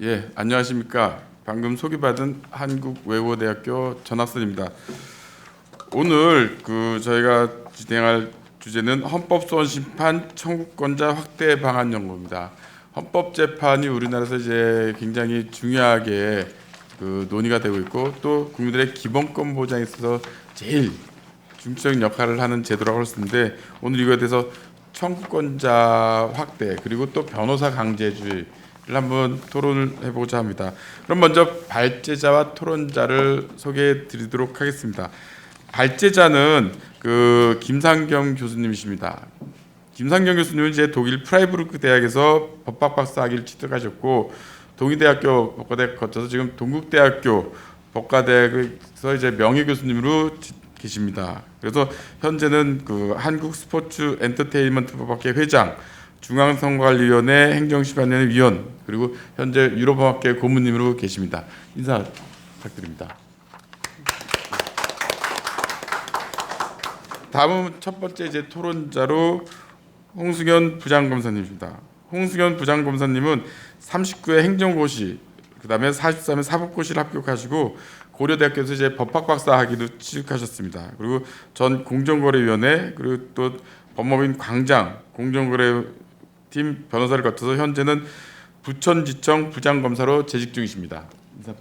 예, 안녕하십니까. 방금 소개받은 한국외국어대학교 전학선입니다. 오늘 저희가 진행할 주제는 헌법소원 심판 청구권자 확대 방안 연구입니다. 헌법재판이 우리나라에서 이제 굉장히 중요하게 논의가 되고 있고 또 국민들의 기본권 보장에 있어서 제일 중점적인 역할을 하는 제도라고 할 수 있는데 오늘 이거에 대해서 청구권자 확대 그리고 또 변호사 강제주의 한번 토론을 해보고자 합니다. 그럼 먼저 발제자와 토론자를 소개해 드리도록 하겠습니다. 발제자는 김상경 교수님이십니다. 김상경 교수님은 이제 독일 프라이부르크 대학에서 법학 박사학위를 취득하셨고 동의대학교 법과대 거쳐서 지금 동국대학교 법과대학에서 이제 명예 교수님으로 계십니다. 그래서 현재는 한국 스포츠 엔터테인먼트 법학회 회장, 중앙선거관리위원회 행정심판위원회 위원 그리고 현재 유럽법학회 고문님으로 계십니다. 인사 부탁드립니다. 다음은 첫 번째 이제 토론자로 홍승현 부장검사님입니다. 홍승현 부장검사님은 39회 행정고시, 그다음에 43회 사법고시를 합격하시고 고려대학교에서 이제 법학박사 학위도 취득하셨습니다. 그리고 전 공정거래위원회 그리고 또 법무부인 광장 공정거래팀 변호사를 거쳐서 현재는 부천지청 부장검사로 재직 중이십니다. 인사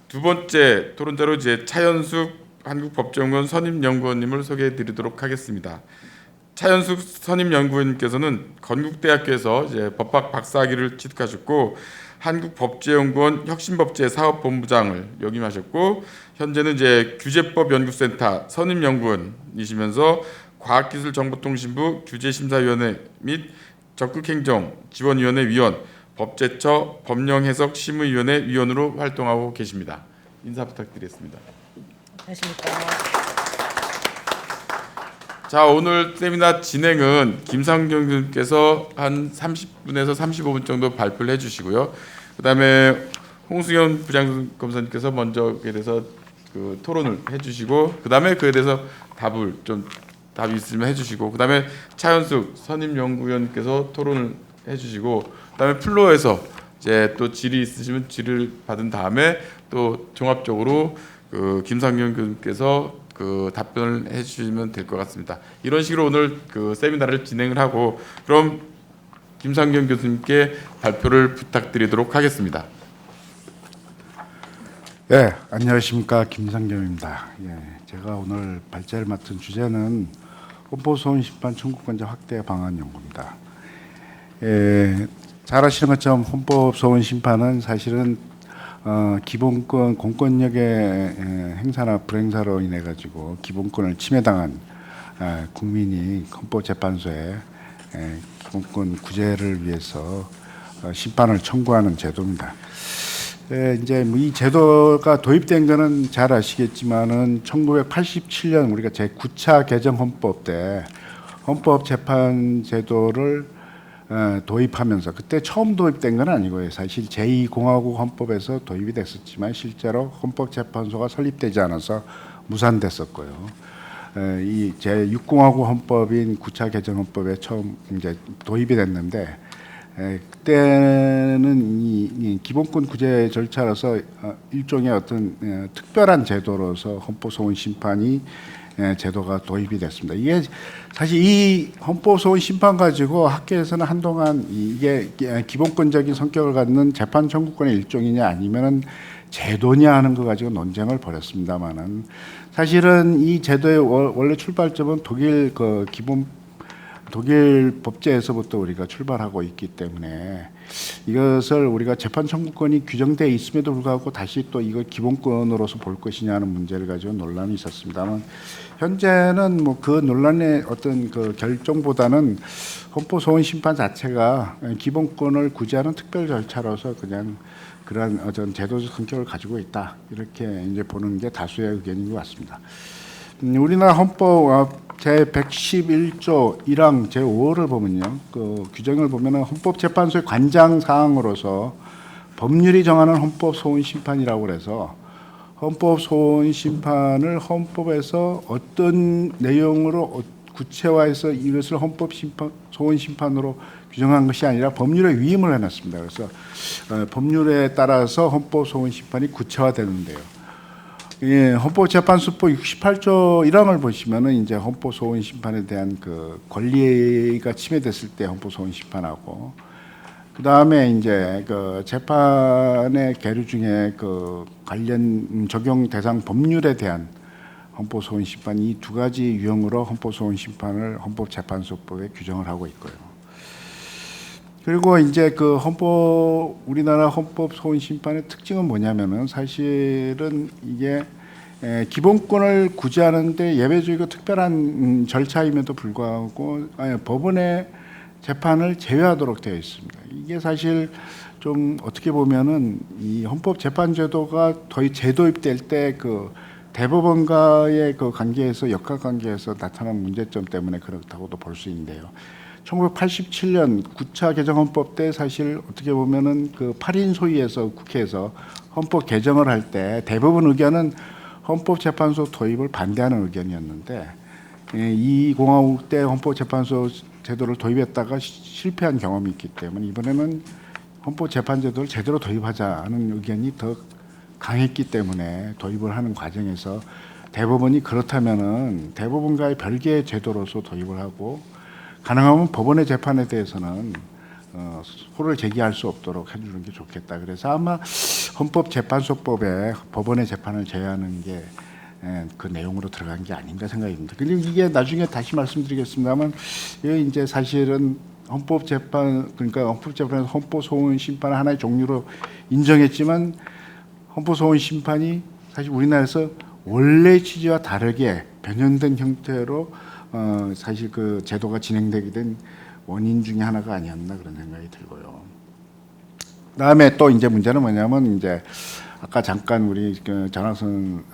두 번째 토론자로 이제 차현숙 한국법제연구원 선임연구원님을 소개해드리도록 하겠습니다. 차현숙 선임연구원님께서는 건국대학교에서 이제 법학 박사학위를 취득하셨고 한국법제연구원 혁신법제 사업본부장을 역임하셨고 현재는 이제 규제법연구센터 선임연구원이시면서 과학기술정보통신부 규제심사위원회 및 적극행정지원위원회 위원, 법제처 법령해석심의위원회 위원으로 활동하고 계십니다. 인사 부탁드리겠습니다. 안녕하십니까. 자, 오늘 세미나 진행은 김상경 교수님께서 한 30분에서 35분 정도 발표를 해주시고요. 그다음에 홍승현 부장검사님께서 먼저 그에 대해서 토론을 해주시고, 그다음에 그에 대해서 답이 있으면 해주시고, 그다음에 차현숙 선임연구위원님께서 토론을 해주시고, 그다음에 플로어에서 이제 또 질의 있으시면 질의를 받은 다음에 또 종합적으로 김상경 교수님께서 답변을 해주시면 될 것 같습니다. 이런 식으로 오늘 세미나를 진행을 하고 그럼 김상경 교수님께 발표를 부탁드리도록 하겠습니다. 네, 안녕하십니까. 김상경입니다. 예, 제가 오늘 발제를 맡은 주제는 헌법소원 심판 청구권자 확대 방안 연구입니다. 잘 아시는 것처럼 헌법소원 심판은 사실은 기본권 공권력의 행사나 불행사로 인해 가지고 기본권을 침해당한 국민이 헌법재판소에 기본권 구제를 위해서 심판을 청구하는 제도입니다. 이제 이 제도가 도입된 것은 잘 아시겠지만은 1987년 우리가 제9차 개정 헌법 때 헌법재판 제도를 도입하면서 그때 처음 도입된 건 아니고요. 사실 제2공화국 헌법에서 도입이 됐었지만 실제로 헌법재판소가 설립되지 않아서 무산됐었고요. 이 제6공화국 헌법인 9차 개정 헌법에 처음 이제 도입이 됐는데 그때는 이 기본권 구제 절차로서 일종의 어떤 특별한 제도로서 헌법소원 심판이 제도가 도입이 됐습니다. 이게 사실 이 헌법소원 심판 가지고 학계에서는 한동안 이게 기본권적인 성격을 갖는 재판 청구권의 일종이냐 아니면은 제도냐 하는 거 가지고 논쟁을 벌였습니다만은 사실은 이 제도의 원래 출발점은 독일 법제에서부터 우리가 출발하고 있기 때문에 이것을 우리가 재판 청구권이 규정되어 있음에도 불구하고 다시 또 이걸 기본권으로서 볼 것이냐 하는 문제를 가지고 논란이 있었습니다만 현재는 뭐 그 논란의 어떤 결정보다는 헌법소원 심판 자체가 기본권을 구제하는 특별 절차로서 그냥 그러한 어떤 제도적 성격을 가지고 있다 이렇게 이제 보는 게 다수의 의견인 것 같습니다. 우리나라 헌법 제111조 1항 제5호를 보면요, 규정을 보면은 헌법재판소의 관장 사항으로서 법률이 정하는 헌법소원 심판이라고 그래서 헌법소원 심판을 헌법에서 어떤 내용으로 구체화해서 이것을 헌법 소원 심판으로 규정한 것이 아니라 법률에 위임을 해놨습니다. 그래서 법률에 따라서 헌법 소원 심판이 구체화되는데요. 예, 헌법재판소법 68조 1항을 보시면은 이제 헌법 소원 심판에 대한 그 권리가 침해됐을 때 헌법 소원 심판하고, 그 다음에 이제 그 재판의 계류 중에 그 관련 적용 대상 법률에 대한 헌법 소원 심판, 이 두 가지 유형으로 헌법 소원 심판을 헌법재판소법에 규정을 하고 있고요. 그리고 이제 그 우리나라 헌법 소원 심판의 특징은 뭐냐면은 사실은 이게 기본권을 구제하는데 예외적이고 특별한 절차임에도 불구하고 법원의 재판을 제외하도록 되어 있습니다. 이게 사실 좀 어떻게 보면은 이 헌법재판제도가 재도입될 때 그 대법원과의 그 관계에서 역학 관계에서 나타난 문제점 때문에 그렇다고도 볼 수 있는데요. 1987년 9차 개정헌법 때 사실 어떻게 보면은 그 8인 소위에서 국회에서 헌법 개정을 할 때 대부분 의견은 헌법재판소 도입을 반대하는 의견이었는데, 이 공화국 때 헌법재판소 제도를 도입했다가 실패한 경험이 있기 때문에 이번에는 헌법재판제도를 제대로 도입하자는 의견이 더 강했기 때문에 도입을 하는 과정에서 대법원이 그렇다면은 대법원과의 별개의 제도로서 도입을 하고, 가능하면 법원의 재판에 대해서는 소를 제기할 수 없도록 해주는 게 좋겠다. 그래서 아마 헌법재판소법에 법원의 재판을 제외하는 게 그 내용으로 들어간 게 아닌가 생각입니다. 근데 이게 나중에 다시 말씀드리겠습니다만, 이게 이제 사실은 그러니까 헌법재판에서 헌법소원 심판을 하나의 종류로 인정했지만, 헌법소원 심판이 사실 우리나라에서 원래 취지와 다르게 변형된 형태로 사실 그 제도가 진행되게 된 원인 중에 하나가 아니었나 그런 생각이 들고요. 그다음에 또 이제 문제는 뭐냐면, 이제 아까 잠깐 우리 그 전학선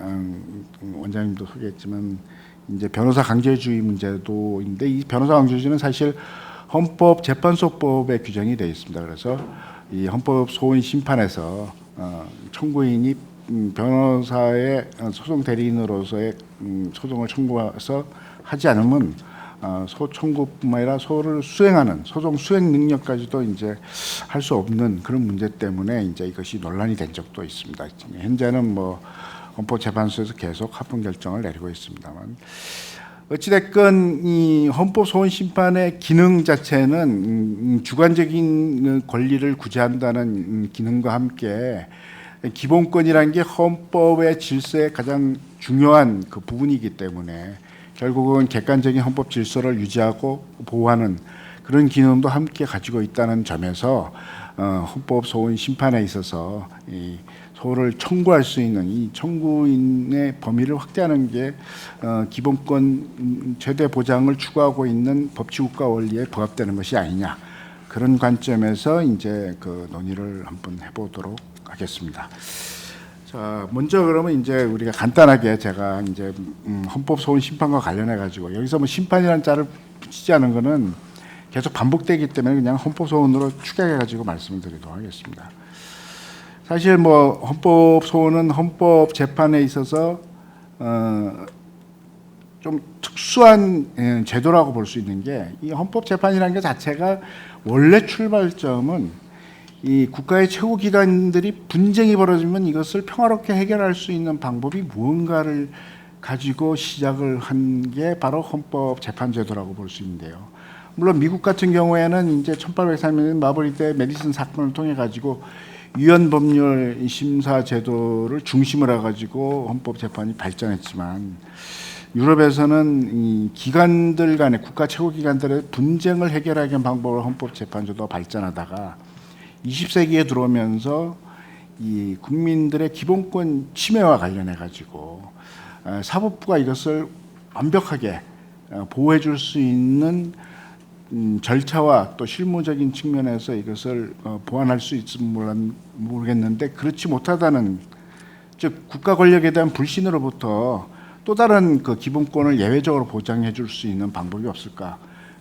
원장님도 소개했지만 이제 변호사 강제주의 문제도인데, 이 변호사 강제주의는 사실 헌법재판소법에 규정이 되어 있습니다. 그래서 이 헌법 소원 심판에서 청구인이 변호사의 소송 대리인으로서의 소송을 청구해서 하지 않으면 소 청구뿐만 아니라 소를 수행하는 소송 수행 능력까지도 이제 할 수 없는 그런 문제 때문에 이제 이것이 논란이 된 적도 있습니다. 현재는 뭐 헌법재판소에서 계속 합헌 결정을 내리고 있습니다만, 어찌됐건 이 헌법 소원 심판의 기능 자체는 주관적인 권리를 구제한다는 기능과 함께 기본권이라는 게 헌법의 질서의 가장 중요한 그 부분이기 때문에 결국은 객관적인 헌법 질서를 유지하고 보호하는 그런 기능도 함께 가지고 있다는 점에서 헌법 소원 심판에 있어서 이 소를 청구할 수 있는 이 청구인의 범위를 확대하는 게 기본권 최대 보장을 추구하고 있는 법치국가 원리에 부합되는 것이 아니냐, 그런 관점에서 이제 그 논의를 한번 해보도록 하겠습니다. 자, 먼저 그러면 이제 우리가 간단하게 제가 이제 헌법 소원 심판과 관련해 가지고 여기서 뭐 심판이라는 자를 붙이지 않은 거는 계속 반복되기 때문에 그냥 헌법 소원으로 축약해 가지고 말씀을 드리도록 하겠습니다. 사실 뭐 헌법 소원은 헌법 재판에 있어서 좀 특수한 제도라고 볼 수 있는 게, 이 헌법 재판이라는 게 자체가 원래 출발점은 이 국가의 최고 기관들이 분쟁이 벌어지면 이것을 평화롭게 해결할 수 있는 방법이 무언가를 가지고 시작을 한 게 바로 헌법 재판 제도라고 볼 수 있는데요. 물론 미국 같은 경우에는 이제 1803년 마버리 대 메디슨 사건을 통해 가지고 위헌 법률 심사 제도를 중심으로 해 가지고 헌법 재판이 발전했지만, 유럽에서는 이 기관들 간의 국가 최고 기관들의 분쟁을 해결하기 위한 방법을 헌법 재판 제도가 발전하다가 20세기에 들어오면서 이 국민들의 기본권 침해와 관련해 가지고 사법부가 이것을 완벽하게 보호해 줄 수 있는 절차와 또 실무적인 측면에서 이것을 보완할 수 있을지 모르겠는데, 그렇지 못하다는, 즉 국가 권력에 대한 불신으로부터 또 다른 그 기본권을 예외적으로 보장해 줄 수 있는 방법이 없을까,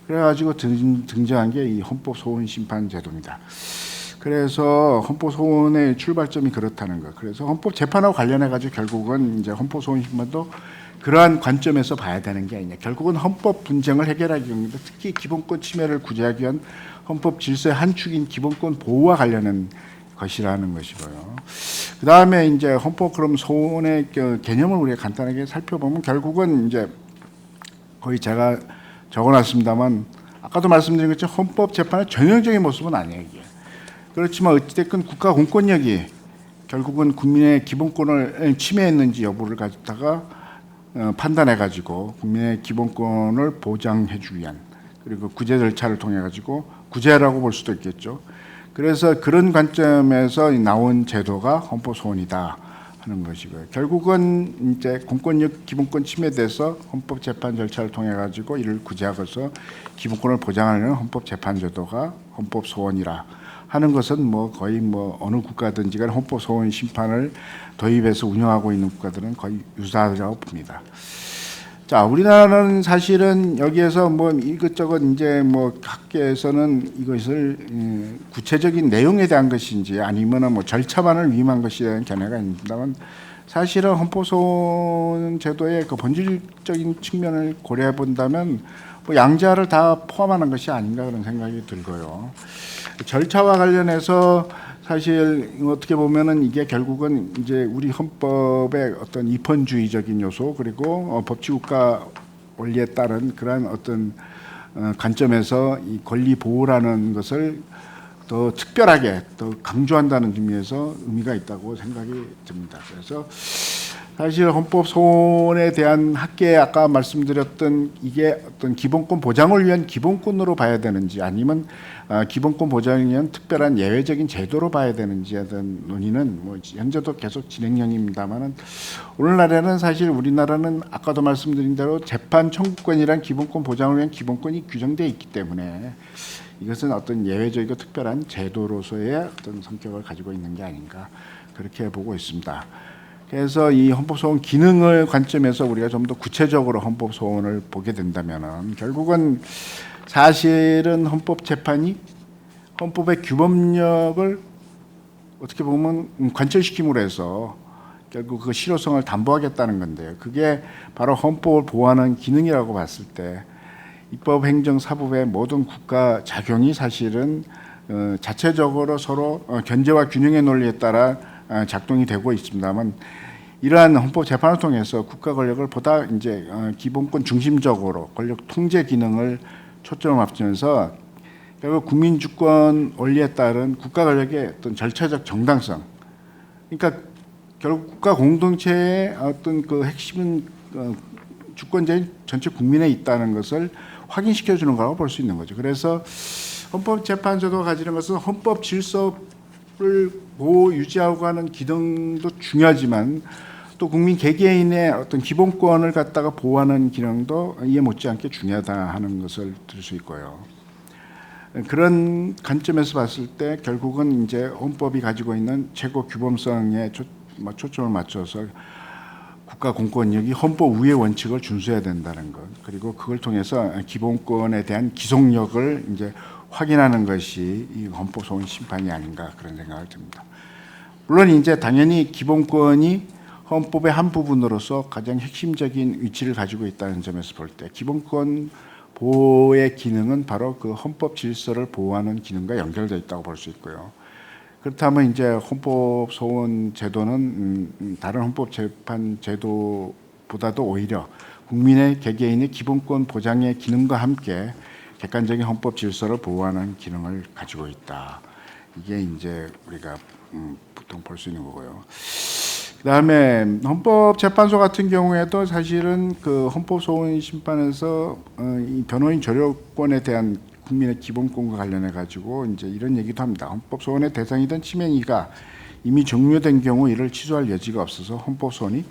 그래가지고 등장한 게 이 헌법 소원 심판 제도입니다. 그래서 헌법소원의 출발점이 그렇다는 거. 그래서 헌법재판하고 관련해 가지고 결국은 이제 헌법소원심판도 그러한 관점에서 봐야 되는 게 아니냐. 결국은 헌법 분쟁을 해결하기 위해서 특히 기본권 침해를 구제하기 위한 헌법 질서의 한 축인 기본권 보호와 관련한 것이라는 것이고요. 그 다음에 이제 헌법 그럼 소원의 개념을 우리가 간단하게 살펴보면 결국은 이제 거의 제가 적어놨습니다만 아까도 말씀드린 것처럼 헌법 재판의 전형적인 모습은 아니에요. 이게. 그렇지만 어찌됐건 국가 공권력이 결국은 국민의 기본권을 침해했는지 여부를 가지다가 판단해 가지고 국민의 기본권을 보장해 주기 위한 그리고 구제 절차를 통해 가지고 구제라고 볼 수도 있겠죠. 그래서 그런 관점에서 나온 제도가 헌법소원이다 하는 것이고요. 결국은 이제 공권력 기본권 침해돼서 헌법재판 절차를 통해 가지고 이를 구제하고서 기본권을 보장하는 헌법재판제도가 헌법소원이라 하는 것은 뭐 거의 뭐 어느 국가든지 간 헌법소원 심판을 도입해서 운영하고 있는 국가들은 거의 유사하다고 봅니다. 자, 우리나라는 사실은 여기에서 뭐 이것저것 이제 뭐 학계에서는 이것을 구체적인 내용에 대한 것인지 아니면은 뭐 절차만을 위임한 것이라는 견해가 있습니다만 사실은 헌법소원 제도의 그 본질적인 측면을 고려해 본다면 뭐 양자를 다 포함하는 것이 아닌가 그런 생각이 들고요. 절차와 관련해서 사실 어떻게 보면은 이게 결국은 이제 우리 헌법의 어떤 입헌주의적인 요소 그리고 법치국가 원리에 따른 그러한 어떤 관점에서 이 권리 보호라는 것을 더 특별하게 더 강조한다는 의미에서 의미가 있다고 생각이 듭니다. 그래서 사실 헌법 소원에 대한 학계 아까 말씀드렸던 이게 어떤 기본권 보장을 위한 기본권으로 봐야 되는지 아니면 기본권 보장을 위한 특별한 예외적인 제도로 봐야 되는지에 대한 논의는 뭐 현재도 계속 진행형입니다만은 오늘날에는 사실 우리나라는 아까도 말씀드린 대로 재판 청구권이란 기본권 보장을 위한 기본권이 규정되어 있기 때문에 이것은 어떤 예외적이고 특별한 제도로서의 어떤 성격을 가지고 있는 게 아닌가 그렇게 보고 있습니다. 그래서 이 헌법소원 기능을 관점에서 우리가 좀 더 구체적으로 헌법소원을 보게 된다면은 결국은 사실은 헌법재판이 헌법의 규범력을 어떻게 보면 관철시킴으로 해서 결국 그 실효성을 담보하겠다는 건데요. 그게 바로 헌법을 보호하는 기능이라고 봤을 때 입법, 행정, 사법의 모든 국가 작용이 사실은 자체적으로 서로 견제와 균형의 논리에 따라 작동이 되고 있습니다만 이러한 헌법 재판을 통해서 국가 권력을 보다 이제 기본권 중심적으로 권력 통제 기능을 초점을 맞추면서 결국 국민 주권 원리에 따른 국가 권력의 어떤 절차적 정당성, 그러니까 결국 국가 공동체의 어떤 그 핵심은 주권자인 전체 국민에 있다는 것을 확인시켜 주는 거라고 볼 수 있는 거죠. 그래서 헌법재판소가 가지는 것은 헌법 질서를 보호 유지하고 하는 기능도 중요하지만 또 국민 개개인의 어떤 기본권을 갖다가 보호하는 기능도 이에 못지않게 중요하다 하는 것을 들 수 있고요. 그런 관점에서 봤을 때 결국은 이제 헌법이 가지고 있는 최고 규범성에 초점을 맞춰서 국가 공권력이 헌법 우회 원칙을 준수해야 된다는 것, 그리고 그걸 통해서 기본권에 대한 기속력을 이제 확인하는 것이 이 헌법소원 심판이 아닌가 그런 생각을 듭니다. 물론 이제 당연히 기본권이 헌법의 한 부분으로서 가장 핵심적인 위치를 가지고 있다는 점에서 볼 때 기본권 보호의 기능은 바로 그 헌법 질서를 보호하는 기능과 연결되어 있다고 볼 수 있고요. 그렇다면 이제 헌법 소원 제도는 다른 헌법 재판 제도보다도 오히려 국민의 개개인의 기본권 보장의 기능과 함께 객관적인 헌법 질서를 보호하는 기능을 가지고 있다. 이게 이제 우리가 보통 볼 수 있는 거고요. 그다음에 헌법재판소 같은 경우에도 사실은 그 헌법소원 심판에서 이 변호인 조력권에 대한 국민의 기본권과 관련해 가지고 이제 이런 얘기도 합니다. 헌법소원의 대상이던 침해행위가 이미 종료된 경우 이를 취소할 여지가 없어서 헌법소원이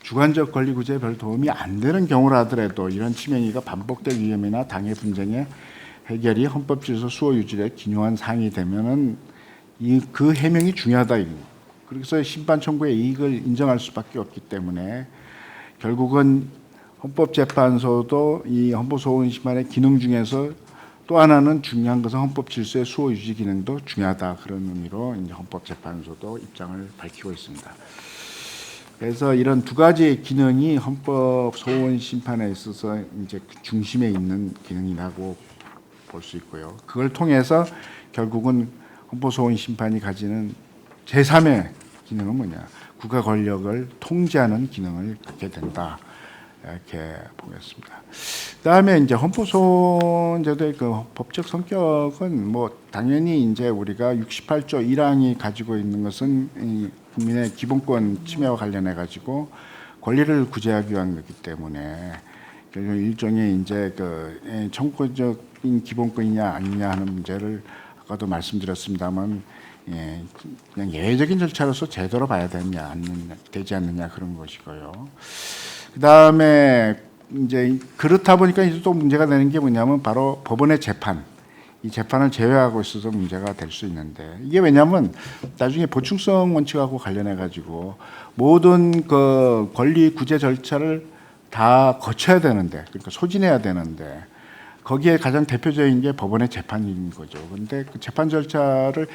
주관적 권리 구제에 별 도움이 안 되는 경우라 하더라도 이런 침해행위가 반복될 위험이나 당해 분쟁의 해결이 헌법 질서 수호 유지에 기요한 사항이 되면은 그 해명이 중요하다. 그래서 심판 청구의 이익을 인정할 수밖에 없기 때문에 결국은 헌법재판소도 이 헌법소원 심판의 기능 중에서 또 하나는 중요한 것은 헌법 질서의 수호 유지 기능도 중요하다. 그런 의미로 이제 헌법재판소도 입장을 밝히고 있습니다. 그래서 이런 두 가지 기능이 헌법 소원 심판에 있어서 이제 그 중심에 있는 기능이라고 볼 수 있고요. 그걸 통해서 결국은 헌법 소원 심판이 가지는 제3의 기능은 뭐냐? 국가 권력을 통제하는 기능을 갖게 된다. 이렇게 보겠습니다. 그다음에 이제 헌법소원제도의 그 법적 성격은 뭐 당연히 이제 우리가 68조 1항이 가지고 있는 것은 이 국민의 기본권 침해와 관련해 가지고 권리를 구제하기 위한 거기 때문에 결국 일종의 이제 그 청구적인 기본권이냐 아니냐 하는 문제를 아까도 말씀드렸습니다만 예, 그냥 예외적인 절차로서 제도로 봐야 되느냐 되지 않느냐 그런 것이고요. 그다음에 이제 그렇다 보니까 이제 또 문제가 되는 게 뭐냐면 바로 법원의 재판, 이 재판을 제외하고 있어서 문제가 될 수 있는데 이게 왜냐하면 나중에 보충성 원칙하고 관련해 가지고 모든 그 권리 구제 절차를 다 거쳐야 되는데 그러니까 소진해야 되는데 거기에 가장 대표적인 게 법원의 재판인 거죠. 그런데 그 재판 절차를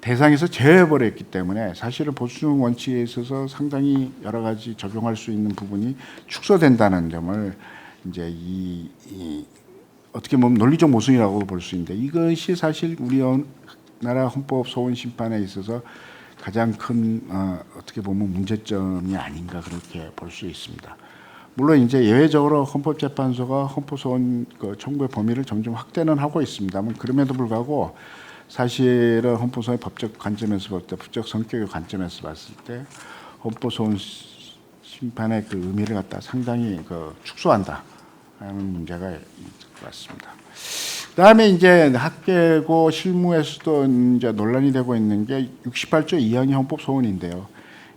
대상에서 제외해버렸기 때문에 사실은 보충 원칙에 있어서 상당히 여러 가지 적용할 수 있는 부분이 축소된다는 점을 이제 어떻게 보면 논리적 모순이라고 볼 수 있는데 이것이 사실 우리나라 헌법 소원 심판에 있어서 가장 큰 어떻게 보면 문제점이 아닌가 그렇게 볼 수 있습니다. 물론 이제 예외적으로 헌법재판소가 헌법소원 그 청구의 범위를 점점 확대는 하고 있습니다만 그럼에도 불구하고 사실은 헌법소원의 법적 관점에서 볼 때, 법적 성격의 관점에서 봤을 때 헌법소원 심판의 그 의미를 갖다 상당히 그 축소한다 하는 문제가 있을 것 같습니다. 그다음에 이제 학계고 실무에서도 이제 논란이 되고 있는 게 68조 2항의 헌법소원인데요.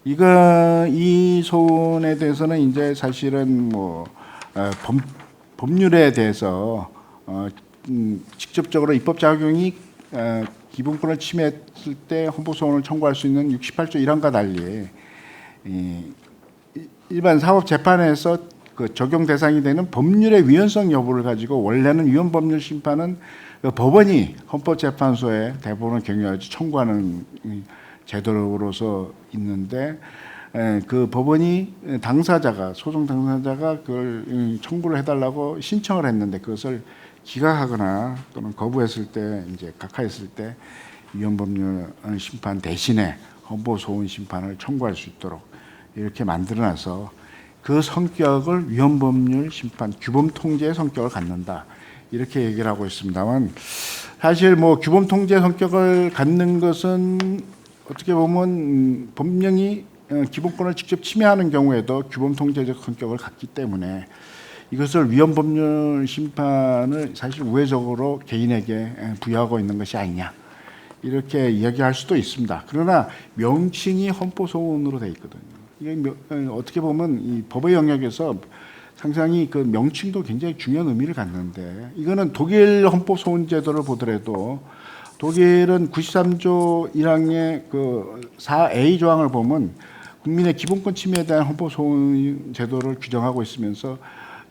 이 소원에 대해서는 이제 사실은 뭐 법률에 대해서 직접적으로 입법 작용이 기본권을 침해했을 때 헌법소원을 청구할 수 있는 68조 1항과 달리 일반 사법재판에서 그 적용 대상이 되는 법률의 위헌성 여부를 가지고 원래는 위헌법률 심판은 그 법원이 헌법재판소에 대법원을 경유하지 청구하는 제도로서 있는데 그 법원이 소송 당사자가 그걸 청구를 해달라고 신청을 했는데 그것을 기각하거나 또는 거부했을 때 이제 각하했을 때 위헌법률 심판 대신에 헌법소원 심판을 청구할 수 있도록 이렇게 만들어놔서 그 성격을 위헌법률 심판 규범 통제의 성격을 갖는다 이렇게 얘기를 하고 있습니다만 사실 뭐 규범 통제 성격을 갖는 것은 어떻게 보면 법령이 기본권을 직접 침해하는 경우에도 규범 통제적 성격을 갖기 때문에 이것을 위헌법률 심판을 사실 우회적으로 개인에게 부여하고 있는 것이 아니냐 이렇게 이야기할 수도 있습니다. 그러나 명칭이 헌법소원으로 되어 있거든요. 이게 어떻게 보면 이 법의 영역에서 상당히 그 명칭도 굉장히 중요한 의미를 갖는데 이거는 독일 헌법소원 제도를 보더라도 독일은 93조 1항의 그 4A 조항을 보면 국민의 기본권 침해에 대한 헌법소원 제도를 규정하고 있으면서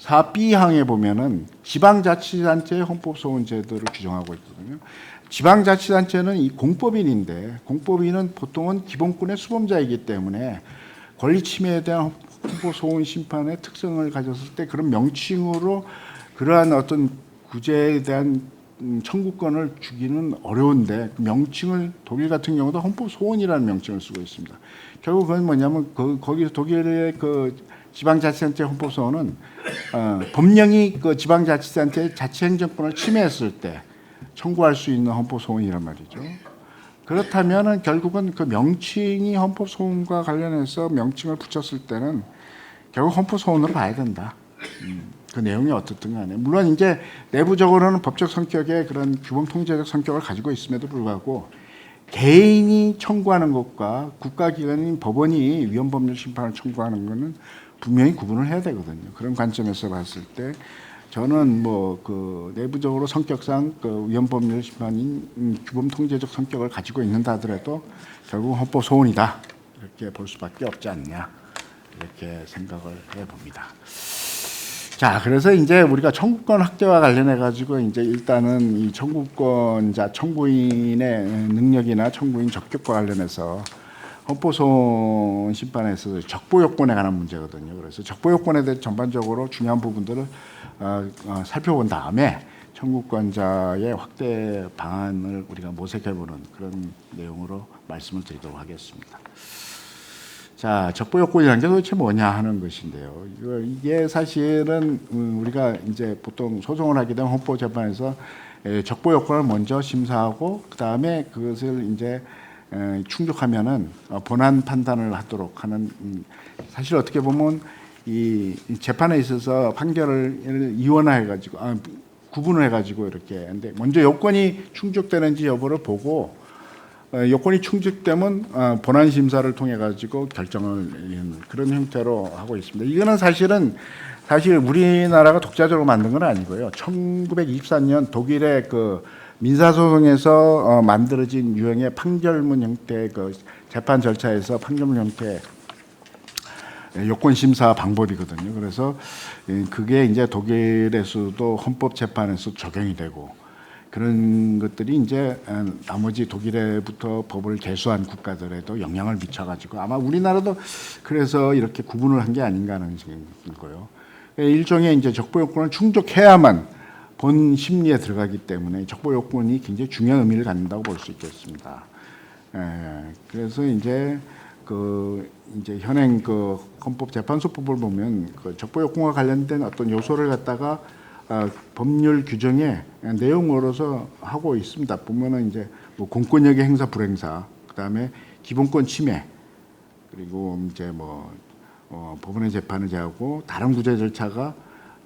4B항에 보면은 지방자치단체의 헌법소원 제도를 규정하고 있거든요. 지방자치단체는 이 공법인인데 공법인은 보통은 기본권의 수범자이기 때문에 권리 침해에 대한 헌법소원 심판의 특성을 가졌을 때 그런 명칭으로 그러한 어떤 구제에 대한 청구권을 주기는 어려운데 명칭을 독일 같은 경우도 헌법소원이라는 명칭을 쓰고 있습니다. 결국 그건 뭐냐면 거기서 독일의 그 지방자치단체 헌법소원은 법령이 그 지방자치단체의 자치행정권을 침해했을 때 청구할 수 있는 헌법소원이란 말이죠. 그렇다면은 결국은 그 명칭이 헌법소원과 관련해서 명칭을 붙였을 때는 결국 헌법소원으로 봐야 된다. 그 내용이 어떻든 간에 물론 이제 내부적으로는 법적 성격의 그런 규범 통제적 성격을 가지고 있음에도 불구하고 개인이 청구하는 것과 국가기관인 법원이 위헌법률 심판을 청구하는 것은 분명히 구분을 해야 되거든요. 그런 관점에서 봤을 때 저는 뭐 그 내부적으로 성격상 그 위헌법률 심판인 규범 통제적 성격을 가지고 있는다 하더라도 결국 헌법 소원이다 이렇게 볼 수밖에 없지 않냐 이렇게 생각을 해봅니다. 자, 그래서 이제 우리가 청구권 확대와 관련해 가지고 이제 일단은 이 청구권자 청구인의 능력이나 청구인 적격과 관련해서 헌법소원 심판에서 적보 요건에 관한 문제거든요. 그래서 적보 요건에 대해 전반적으로 중요한 부분들을 살펴본 다음에 청구권자의 확대 방안을 우리가 모색해보는 그런 내용으로 말씀을 드리도록 하겠습니다. 자, 적보 요건이라는 게 도대체 뭐냐 하는 것인데요. 이게 사실은 우리가 이제 보통 소송을 하게 되면 헌법재판에서 적보 요건을 먼저 심사하고 그 다음에 그것을 이제 충족하면은 본안 판단을 하도록 하는 사실 어떻게 보면 이 재판에 있어서 판결을 이원화해가지고 구분을 해가지고 이렇게 근데 먼저 요건이 충족되는지 여부를 보고 요건이 충족되면 본안 심사를 통해 가지고 결정을 그런 형태로 하고 있습니다. 이거는 사실 우리나라가 독자적으로 만든 건 아니고요. 1924년 독일의 그 민사소송에서 만들어진 유형의 판결문 형태 그 재판 절차에서 판결문 형태 요건 심사 방법이거든요. 그래서 그게 이제 독일에서도 헌법 재판에서 적용이 되고 그런 것들이 이제 나머지 독일에부터 법을 개수한 국가들에도 영향을 미쳐가지고 아마 우리나라도 그래서 이렇게 구분을 한 게 아닌가 하는 거고요. 일종의 이제 적보 요건을 충족해야만 본 심리에 들어가기 때문에 적보 요건이 굉장히 중요한 의미를 갖는다고 볼 수 있겠습니다. 그래서 이제 이제 현행 그 헌법재판소법을 보면 그 적보 요건과 관련된 어떤 요소를 갖다가 법률 규정의 내용으로서 하고 있습니다. 보면은 이제 뭐 공권력의 행사 불행사, 그다음에 기본권 침해, 그리고 이제 법원의 재판을 제하고 다른 구제 절차가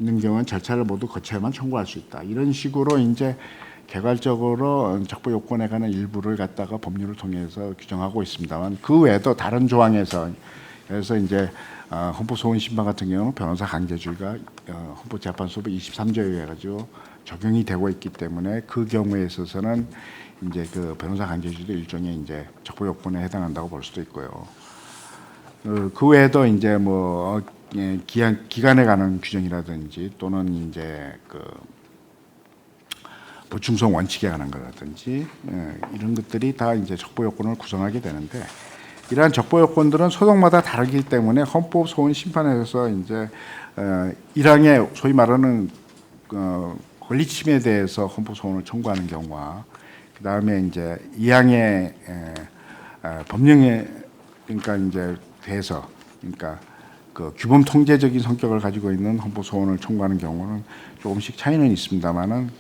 있는 경우는 절차를 모두 거쳐야만 청구할 수 있다. 이런 식으로 이제 개괄적으로 적보 요건에 관한 일부를 갖다가 법률을 통해서 규정하고 있습니다만 그 외에도 다른 조항에서 그래서 이제 헌법소원 심판 같은 경우는 변호사 강제주의가 헌법재판소법 23조에 의해 가지고 적용이 되고 있기 때문에 그 경우에 있어서는 이제 그 변호사 강제주의도 일종의 이제 적보 요건에 해당한다고 볼 수도 있고요. 그 외에도 이제 기간에 관한 규정이라든지 또는 이제 그 보충성 원칙에 관한 거라든지 이런 것들이 다 이제 적보 요건을 구성하게 되는데 이러한 적보 요건들은 소송마다 다르기 때문에 헌법 소원 심판에서 이제 1항의 소위 말하는 권리 침해에 대해서 헌법 소원을 청구하는 경우와 그 다음에 이제 2항의 법령에 그러니까 이제 대해서 그러니까 그 규범 통제적인 성격을 가지고 있는 헌법 소원을 청구하는 경우는 조금씩 차이는 있습니다만은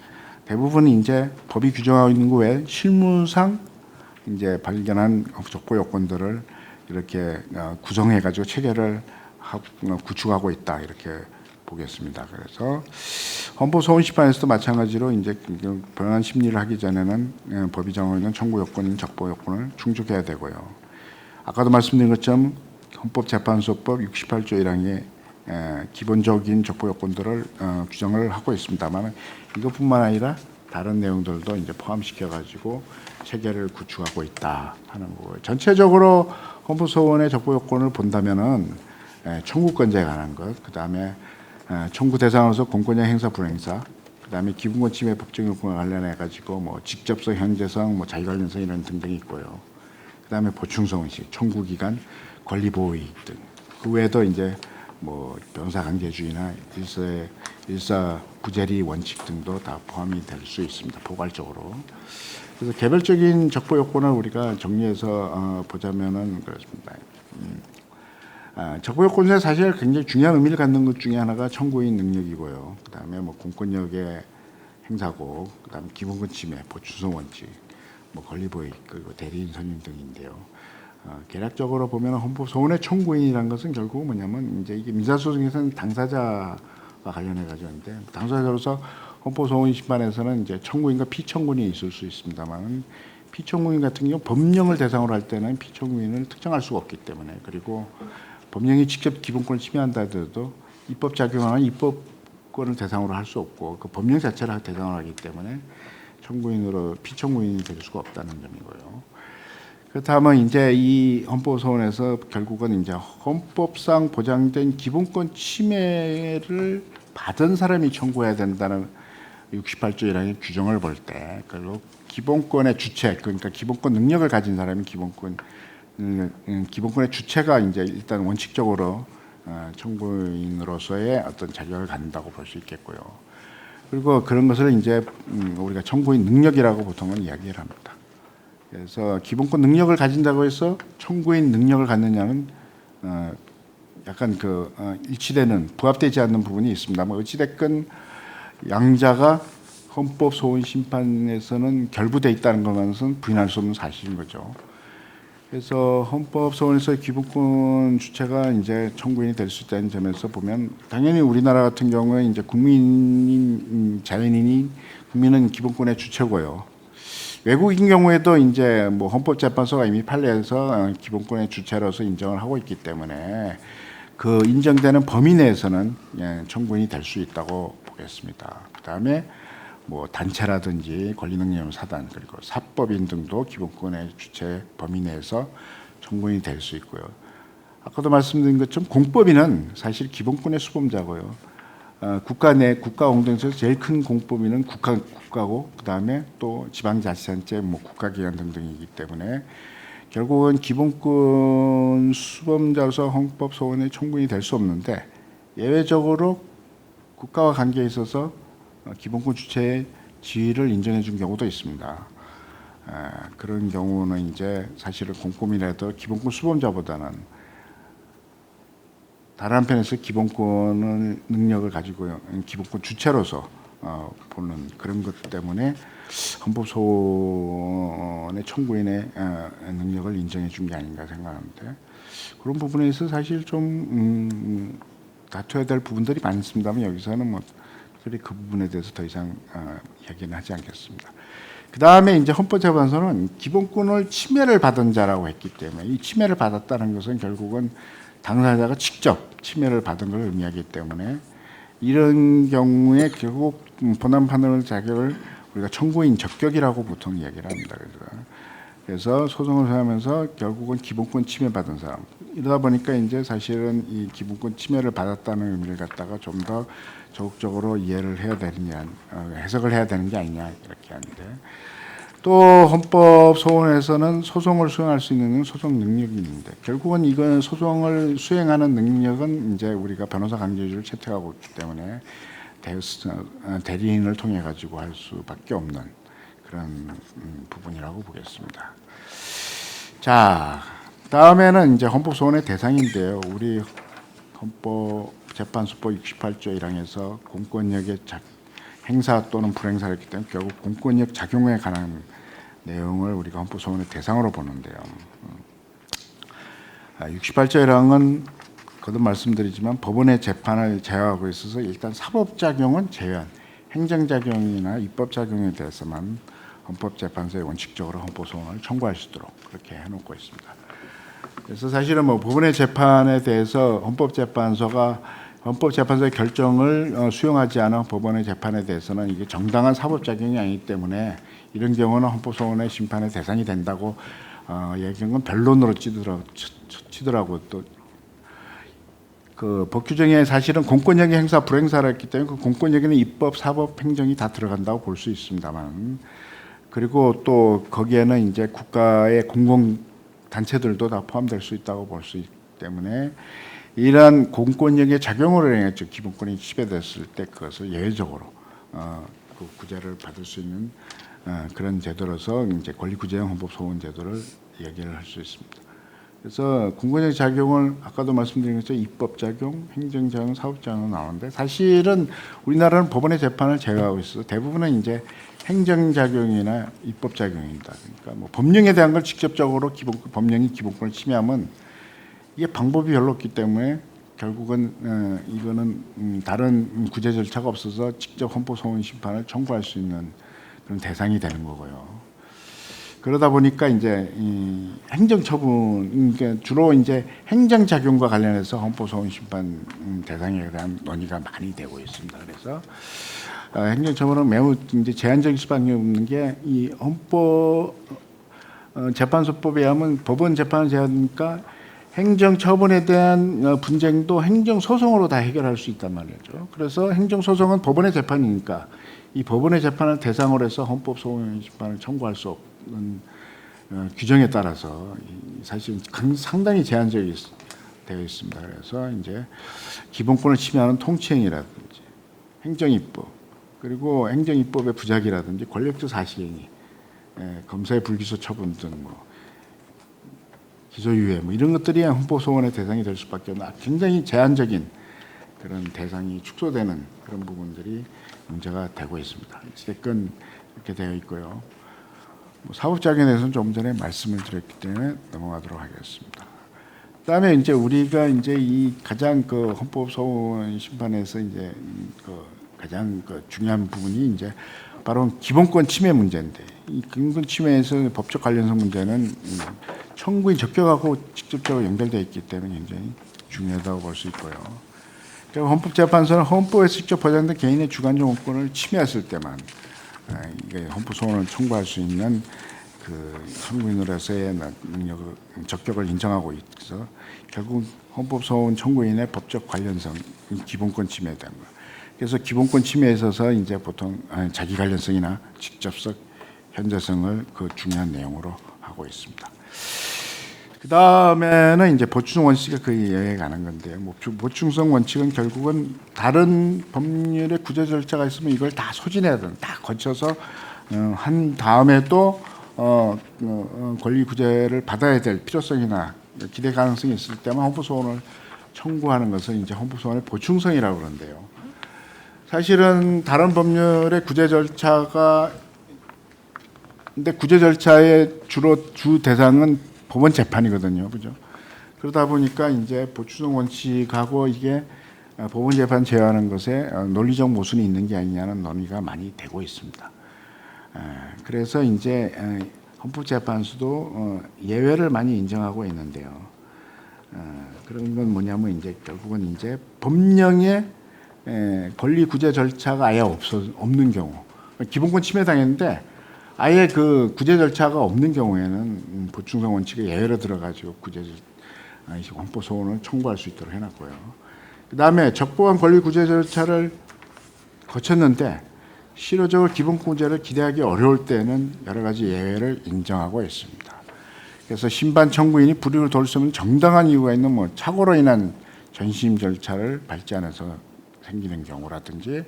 대부분 이제 법이 규정하고 있는 것 외에 실무상 이제 발견한 적보 요건들을 이렇게 구성해 가지고 체계를 구축하고 있다 이렇게 보겠습니다. 그래서 헌법소원 심판에서도 마찬가지로 이제 변환 심리를 하기 전에는 법이 정하고 있는 청구 요건인 적보 요건을 충족해야 되고요. 아까도 말씀드린 것처럼 헌법재판소법 68조 1항에 기본적인 적보 요건들을 규정을 하고 있습니다만 이것뿐만 아니라 다른 내용들도 이제 포함시켜 가지고 체계를 구축하고 있다 하는 거고요. 전체적으로 헌법소원의 적보 요건을 본다면은 청구권자에 관한 것, 그 다음에 청구 대상으로서 공권력 행사 불행사, 그 다음에 기본권 침해 법정 요건과 관련해 가지고 직접성, 현재성, 자기관련성 이런 등등이 있고요. 그 다음에 보충성 원칙, 청구 기간, 권리 보호 이익 등. 그 외에도 이제 변호사 강제주의나 일사 부재리 원칙 등도 다 포함이 될 수 있습니다. 포괄적으로. 그래서 개별적인 적보 요건을 우리가 정리해서 보자면은 그렇습니다. 적보 요건에 사실 굉장히 중요한 의미를 갖는 것 중에 하나가 청구인 능력이고요. 그다음에 공권력의 행사고, 그다음에 기본권 침해, 보충성 원칙, 권리 보호 그리고 대리인 선임 등인데요. 개략적으로 보면 헌법 소원의 청구인이라는 것은 결국 뭐냐면 이제 이게 민사소송에서는 당사자와 관련해 가지고인데 당사자로서 헌법 소원 심판에서는 이제 청구인과 피청구인이 있을 수 있습니다만 피청구인 같은 경우 법령을 대상으로 할 때는 피청구인을 특정할 수가 없기 때문에 그리고 법령이 직접 기본권을 침해한다 하더라도 입법 작용하는 입법권을 대상으로 할 수 없고 그 법령 자체를 대상으로 하기 때문에 청구인으로 피청구인이 될 수가 없다는 점이고요. 그렇다면 이제 이 헌법소원에서 결국은 이제 헌법상 보장된 기본권 침해를 받은 사람이 청구해야 된다는 68조 1항의 규정을 볼 때, 그리고 기본권의 주체, 그러니까 기본권 능력을 가진 사람이 기본권의 주체가 이제 일단 원칙적으로 청구인으로서의 어떤 자격을 갖는다고 볼 수 있겠고요. 그리고 그런 것을 이제 우리가 청구인 능력이라고 보통은 이야기를 합니다. 그래서 기본권 능력을 가진다고 해서 청구인 능력을 갖느냐는 약간 일치되는 부합되지 않는 부분이 있습니다만 어찌됐건 양자가 헌법 소원 심판에서는 결부돼 있다는 것만은 부인할 수 없는 사실인 거죠. 그래서 헌법 소원에서 기본권 주체가 이제 청구인이 될 수 있다는 점에서 보면 당연히 우리나라 같은 경우에 이제 국민인 자연인이 국민은 기본권의 주체고요. 외국인 경우에도 이제 뭐 헌법재판소가 이미 판례에서 기본권의 주체로서 인정을 하고 있기 때문에 그 인정되는 범위 내에서는 청구인이 될 수 있다고 보겠습니다. 그다음에 뭐 단체라든지 권리능력 사단 그리고 사법인 등도 기본권의 주체 범위 내에서 청구인이 될 수 있고요. 아까도 말씀드린 것처럼 공법인은 사실 기본권의 수범자고요. 국가 공동체에서 제일 큰 공법인은 국가고 그다음에 또 지방자치단체, 뭐 국가기관 등등이기 때문에 결국은 기본권 수범자로서 헌법 소원의 청구인이 될 수 없는데 예외적으로 국가와 관계에 있어서 기본권 주체의 지위를 인정해 준 경우도 있습니다. 그런 경우는 이제 사실은 공법이라도 기본권 수범자보다는 다른 한편에서 기본권을 능력을 가지고요, 기본권 주체로서 보는 그런 것 때문에 헌법 소원의 청구인의 능력을 인정해 준 게 아닌가 생각하는데 그런 부분에서 사실 좀 다투어야 될 부분들이 많습니다만 여기서는 뭐 그 부분에 대해서 더 이상 이야기는 하지 않겠습니다. 그 다음에 이제 헌법재판소는 기본권을 침해를 받은 자라고 했기 때문에 이 침해를 받았다는 것은 결국은 당사자가 직접 침해를 받은 걸 의미하기 때문에 이런 경우에 결국 본안 판단을 자격을 우리가 청구인 적격이라고 보통 이야기를 합니다. 그래서 소송을 수행하면서 결국은 기본권 침해받은 사람 이러다 보니까 이제 사실은 이 기본권 침해를 받았다는 의미를 갖다가 좀 더 적극적으로 이해를 해야 되느냐 해석을 해야 되는 게 아니냐 이렇게 하는데 또 헌법 소원에서는 소송을 수행할 수 있는 소송 능력이 있는데 결국은 이건 소송을 수행하는 능력은 이제 우리가 변호사 강제주를 채택하고 있기 때문에 대리인을 통해 가지고 할 수밖에 없는 그런 부분이라고 보겠습니다. 자, 다음에는 이제 헌법 소원의 대상인데요. 우리 헌법재판소법 68조 1항에서 공권력의 행사 또는 불행사를 했기 때문에 결국 공권력 작용에 관한 내용을 우리가 헌법 소원의 대상으로 보는데요. 68조 1항은 거듭 말씀드리지만 법원의 재판을 제어하고 있어서 일단 사법작용은 제외한 행정작용이나 입법작용에 대해서만 헌법재판소에 원칙적으로 헌법소원을 청구할 수 있도록 그렇게 해놓고 있습니다. 그래서 사실은 뭐 법원의 재판에 대해서 헌법재판소의 결정을 수용하지 않은 법원의 재판에 대해서는 이게 정당한 사법작용이 아니기 때문에 이런 경우는 헌법소원의 심판의 대상이 된다고 얘기한 건 변론으로 치더라고. 또 그 법 규정에 사실은 공권력의 행사 불행사를 했기 때문에 그 공권력에는 입법, 사법, 행정이 다 들어간다고 볼 수 있습니다만 그리고 또 거기에는 이제 국가의 공공 단체들도 다 포함될 수 있다고 볼 수 있기 때문에 이러한 공권력의 작용으로 인해 기본권이 침해됐을 때 그것을 예외적으로 그 구제를 받을 수 있는 그런 제도로서 이제 권리구제형 헌법소원 제도를 얘기를 할 수 있습니다. 그래서 공권력 작용을 아까도 말씀드린 것처럼 입법작용, 행정작용, 사법작용 나오는데 사실은 우리나라는 법원의 재판을 제외하고 있어서 대부분은 이제 행정작용이나 입법작용입니다. 그러니까 뭐 법령에 대한 걸 직접적으로 법령이 기본권을 침해하면 이게 방법이 별로 없기 때문에 결국은 이거는 다른 구제 절차가 없어서 직접 헌법소원 심판을 청구할 수 있는 그런 대상이 되는 거고요. 그러다 보니까 이제 이 행정처분, 그러니까 주로 이제 행정작용과 관련해서 헌법소원 심판 대상에 대한 논의가 많이 되고 있습니다. 그래서 행정처분은 매우 이제 제한적일 수밖에 없는 게 이 헌법 재판소법에 하면 법원 재판을 제하니까 행정 처분에 대한 분쟁도 행정 소송으로 다 해결할 수 있단 말이죠. 그래서 행정 소송은 법원의 재판이니까 이 법원의 재판을 대상으로 해서 헌법 소원 심판을 청구할 수 없는 규정에 따라서 사실 상당히 제한적이 되어 있습니다. 그래서 이제 기본권을 침해하는 통치행위라든지 행정입법 그리고 행정입법의 부작위라든지 권력적 사실행위, 검사의 불기소 처분 등 뭐 기소유예 뭐 이런 것들이 헌법소원의 대상이 될 수밖에 없는 굉장히 제한적인 그런 대상이 축소되는 그런 부분들이 문제가 되고 있습니다. 어쨌든 이렇게 되어 있고요. 뭐 사법작용에 대해서는 조금 전에 말씀을 드렸기 때문에 넘어가도록 하겠습니다. 그다음에 이제 우리가 이제 이 가장 그 헌법소원 심판에서 이제 그 가장 그 중요한 부분이 이제 바로 기본권 침해 문제인데 이 기본권 침해에서 법적 관련성 문제는 청구인 적격하고 직접적으로 연결되어 있기 때문에 굉장히 중요하다고 볼 수 있고요. 그리고 헌법재판소는 헌법에서 직접 보장된 개인의 주관적 원권을 침해했을 때만 이게 헌법소원을 청구할 수 있는 그 청구인으로서의 능력을 적격을 인정하고 있어서 결국 헌법소원 청구인의 법적 관련성, 기본권 침해에 대한 거. 그래서 기본권 침해에 있어서 이제 보통 자기 관련성이나 직접적 현저성을 그 중요한 내용으로 하고 있습니다. 그 다음에는 이제 보충 원칙에 거의 예외가 가는 건데요. 보충성 원칙은 결국은 다른 법률의 구제 절차가 있으면 이걸 다 소진해야 되는, 다 거쳐서 한 다음에 또 권리 구제를 받아야 될 필요성이나 기대 가능성이 있을 때만 헌법소원을 청구하는 것은 이제 헌법소원의 보충성이라고 그러는데요. 사실은 다른 법률의 구제 절차가 근데 구제 절차의 주 대상은 법원 재판이거든요, 그죠? 그러다 보니까 이제 보충성 원칙하고 이게 법원 재판 제어하는 것에 논리적 모순이 있는 게 아니냐는 논의가 많이 되고 있습니다. 그래서 이제 헌법재판소도 예외를 많이 인정하고 있는데요. 그런 건 뭐냐면 이제 결국은 이제 법령에 권리 구제 절차가 아예 없는 경우, 기본권 침해당했는데 아예 그 구제 절차가 없는 경우에는 보충성 원칙에 예외로 들어가지고 헌법 소원을 청구할 수 있도록 해놨고요. 그다음에 적법한 권리 구제 절차를 거쳤는데 실효적으로 기본 구제를 기대하기 어려울 때는 여러 가지 예외를 인정하고 있습니다. 그래서 신반 청구인이 불이익을 도를 수 없는 정당한 이유가 있는 뭐 착오로 인한 전심 절차를 밟지 않아서 생기는 경우라든지,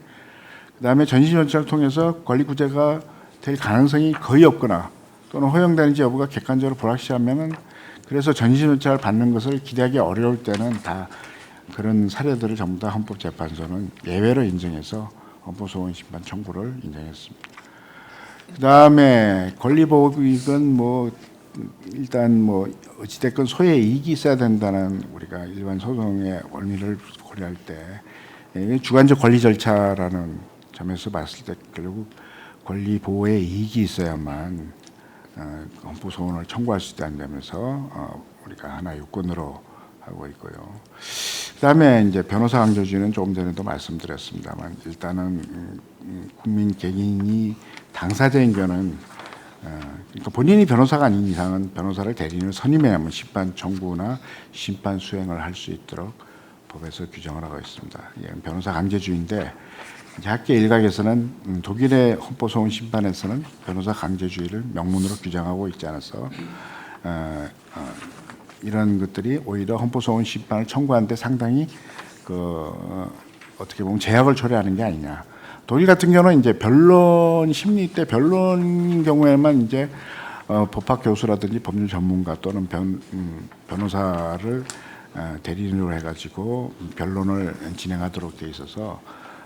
그다음에 전심 절차를 통해서 권리 구제가 될 가능성이 거의 없거나 또는 허용되는지 여부가 객관적으로 불확실하면은 그래서 전심 절차를 받는 것을 기대하기 어려울 때는 다 그런 사례들을 전부 다 헌법재판소는 예외로 인정해서 헌법소원 심판 청구를 인정했습니다. 그다음에 권리보호익은 뭐 일단 뭐 어찌됐건 소의 이익이 있어야 된다는 우리가 일반 소송의 원리를 고려할 때 주관적 권리 절차라는 점에서 봤을 때 결국 권리 보호에 이익이 있어야만 헌법소원을 청구할 수 있다는 점에서 우리가 하나 요건으로 하고 있고요. 그다음에 이제 변호사 강제주의는 조금 전에도 말씀드렸습니다만 일단은 국민 개인이 당사자인 경우는 그러니까 본인이 변호사가 아닌 이상은 변호사를 대리인으로 선임해야만 심판 청구나 심판 수행을 할 수 있도록 법에서 규정을 하고 있습니다. 이건 변호사 강제주의인데 이제 학계 일각에서는 독일의 헌법소원 심판에서는 변호사 강제주의를 명문으로 규정하고 있지 않아서 이런 것들이 오히려 헌법소원 심판을 청구하는데 상당히 어떻게 보면 제약을 초래하는 게 아니냐. 독일 같은 경우는 이제 변론 심리 때 변론인 경우에만 이제 법학 교수라든지 법률 전문가 또는 변호사를 대리인으로 해가지고 변론을 진행하도록 돼 있어서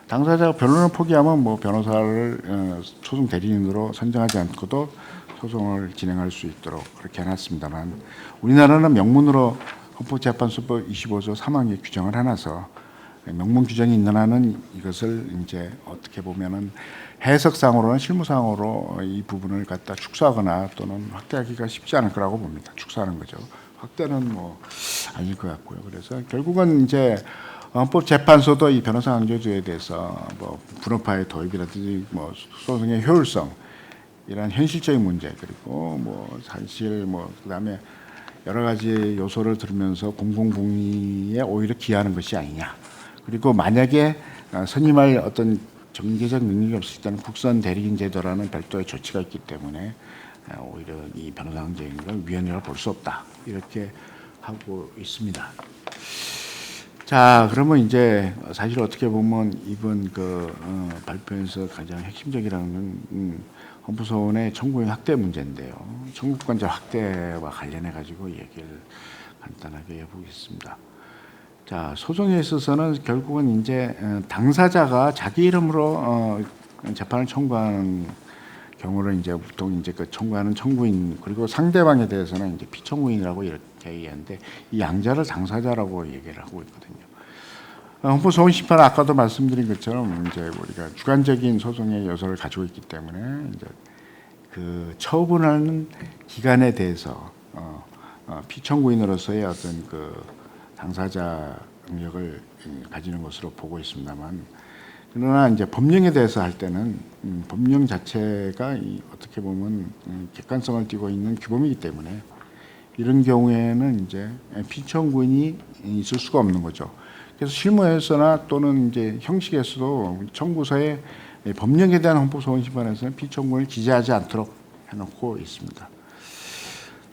당사자가 변론을 포기하면 뭐 변호사를 소송 대리인으로 선정하지 않고도 소송을 진행할 수 있도록 그렇게 해놨습니다만 우리나라는 명문으로 헌법재판소법 25조 3항에 규정을 해놔서 명문 규정이 있는 한은 이것을 이제 어떻게 보면은 해석상으로는 실무상으로 이 부분을 갖다 축소하거나 또는 확대하기가 쉽지 않을 거라고 봅니다. 축소하는 거죠. 확대는 뭐 아닐 것 같고요. 그래서 결국은 이제 헌법재판소도 이 변호사 강제주의에 대해서 뭐 분업화의 도입이라든지 뭐 소송의 효율성 이런 현실적인 문제 그리고 뭐 사실 뭐 그다음에 여러 가지 요소를 들으면서 공공복리에 오히려 기하는 것이 아니냐. 그리고 만약에 선임할 어떤 정계적 능력이 없을 때는 국선 대리인 제도라는 별도의 조치가 있기 때문에 오히려 이 변호사행정을 위헌이라고 볼 수 없다. 이렇게 하고 있습니다. 자, 그러면 이제 사실 어떻게 보면 이번 발표에서 가장 핵심적이라는 건 헌법소원의 청구인 확대 문제인데요. 청구권자 확대와 관련해 가지고 얘기를 간단하게 해보겠습니다. 자, 소송에 있어서는 결국은 이제 당사자가 자기 이름으로 재판을 청구하는 경우를 이제 보통 이제 그 청구하는 청구인 그리고 상대방에 대해서는 이제 피청구인이라고 이렇게 얘기하는데 이 양자를 당사자라고 얘기를 하고 있거든요. 헌법소원심판은 아까도 말씀드린 것처럼 이제 우리가 주관적인 소송의 요소를 가지고 있기 때문에 이제 그 처분하는 기간에 대해서 피청구인으로서의 어떤 그 당사자 능력을 가지는 것으로 보고 있습니다만, 그러나 이제 법령에 대해서 할 때는 법령 자체가 어떻게 보면 객관성을 띠고 있는 규범이기 때문에 이런 경우에는 이제 피청구인이 있을 수가 없는 거죠. 그래서 실무에서나 또는 이제 형식에서도 청구서에 법령에 대한 헌법소원심판에서는 피청구인을 기재하지 않도록 해놓고 있습니다.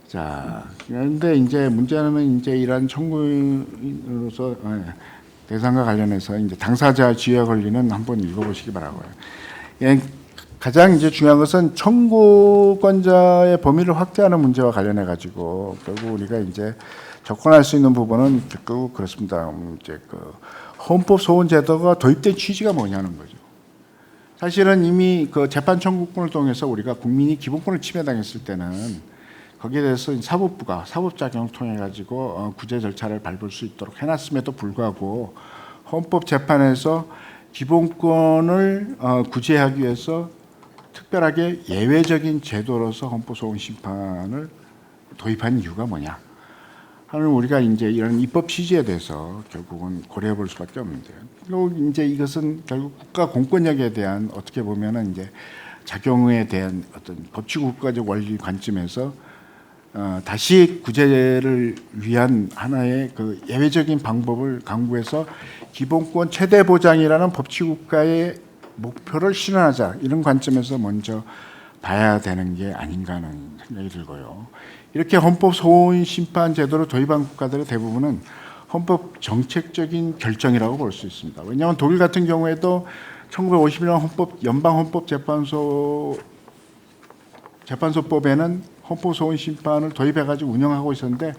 자, 그런데 이제 문제는 이제 이러한 청구인으로서 대상과 관련해서 이제 당사자 지위와 권리는 한번 읽어보시기 바라고요. 예, 가장 이제 중요한 것은 청구권자의 범위를 확대하는 문제와 관련해 가지고 결국 우리가 이제 접근할 수 있는 부분은 결국 그렇습니다. 이제 그 헌법 소원 제도가 도입된 취지가 뭐냐는 거죠. 사실은 이미 그 재판 청구권을 통해서 우리가 국민이 기본권을 침해당했을 때는 거기에 대해서 사법부가 사법작용을 통해 가지고 구제 절차를 밟을 수 있도록 해놨음에도 불구하고 헌법재판에서 기본권을 구제하기 위해서 특별하게 예외적인 제도로서 헌법소원심판을 도입한 이유가 뭐냐 하는 우리가 이제 이런 입법 취지에 대해서 결국은 고려해 볼 수밖에 없는데요. 그리고 이제 이것은 결국 국가 공권력에 대한 어떻게 보면은 이제 작용에 대한 어떤 법치 국가적 원리 관점에서 다시 구제를 위한 하나의 그 예외적인 방법을 강구해서 기본권 최대 보장이라는 법치 국가의 목표를 실현하자 이런 관점에서 먼저 봐야 되는 게 아닌가 하는 생각이 들고요. 이렇게 헌법 소원 심판 제도를 도입한 국가들의 대부분은 헌법 정책적인 결정이라고 볼 수 있습니다. 왜냐하면 독일 같은 경우에도 1951년 연방 헌법 재판소법에는 헌법 소원 심판을 도입해 가지고 운영하고 있었는데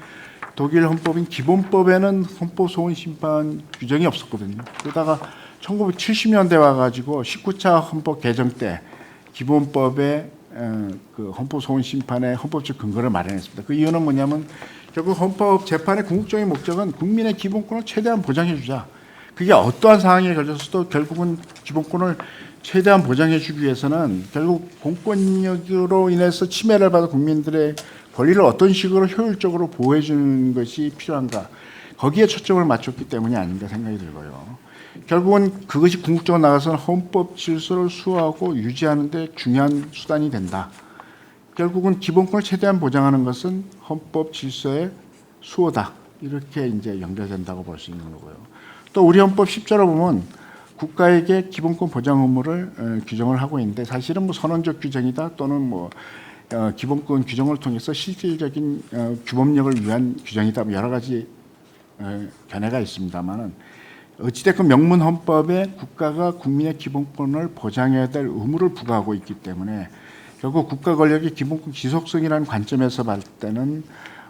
독일 헌법인 기본법에는 헌법 소원 심판 규정이 없었거든요. 그러다가 1970년대 와 가지고 19차 헌법 개정 때 기본법에 그 헌법 소원 심판의 헌법적 근거를 마련했습니다. 그 이유는 뭐냐면 결국 헌법 재판의 궁극적인 목적은 국민의 기본권을 최대한 보장해 주자. 그게 어떠한 상황에 걸려서도 결국은 기본권을 최대한 보장해 주기 위해서는 결국 공권력으로 인해서 침해를 받은 국민들의 권리를 어떤 식으로 효율적으로 보호해 주는 것이 필요한가. 거기에 초점을 맞췄기 때문이 아닌가 생각이 들고요. 결국은 그것이 궁극적으로 나가서는 헌법 질서를 수호하고 유지하는 데 중요한 수단이 된다. 결국은 기본권을 최대한 보장하는 것은 헌법 질서의 수호다. 이렇게 이제 연결된다고 볼 수 있는 거고요. 또 우리 헌법 10조를 보면 국가에게 기본권 보장 의무를 규정을 하고 있는데 사실은 뭐 선언적 규정이다 또는 뭐 기본권 규정을 통해서 실질적인 규범력을 위한 규정이다. 여러 가지 견해가 있습니다만은 어찌됐건 명문 헌법에 국가가 국민의 기본권을 보장해야 될 의무를 부과하고 있기 때문에 결국 국가 권력의 기본권 지속성이라는 관점에서 봤을 때는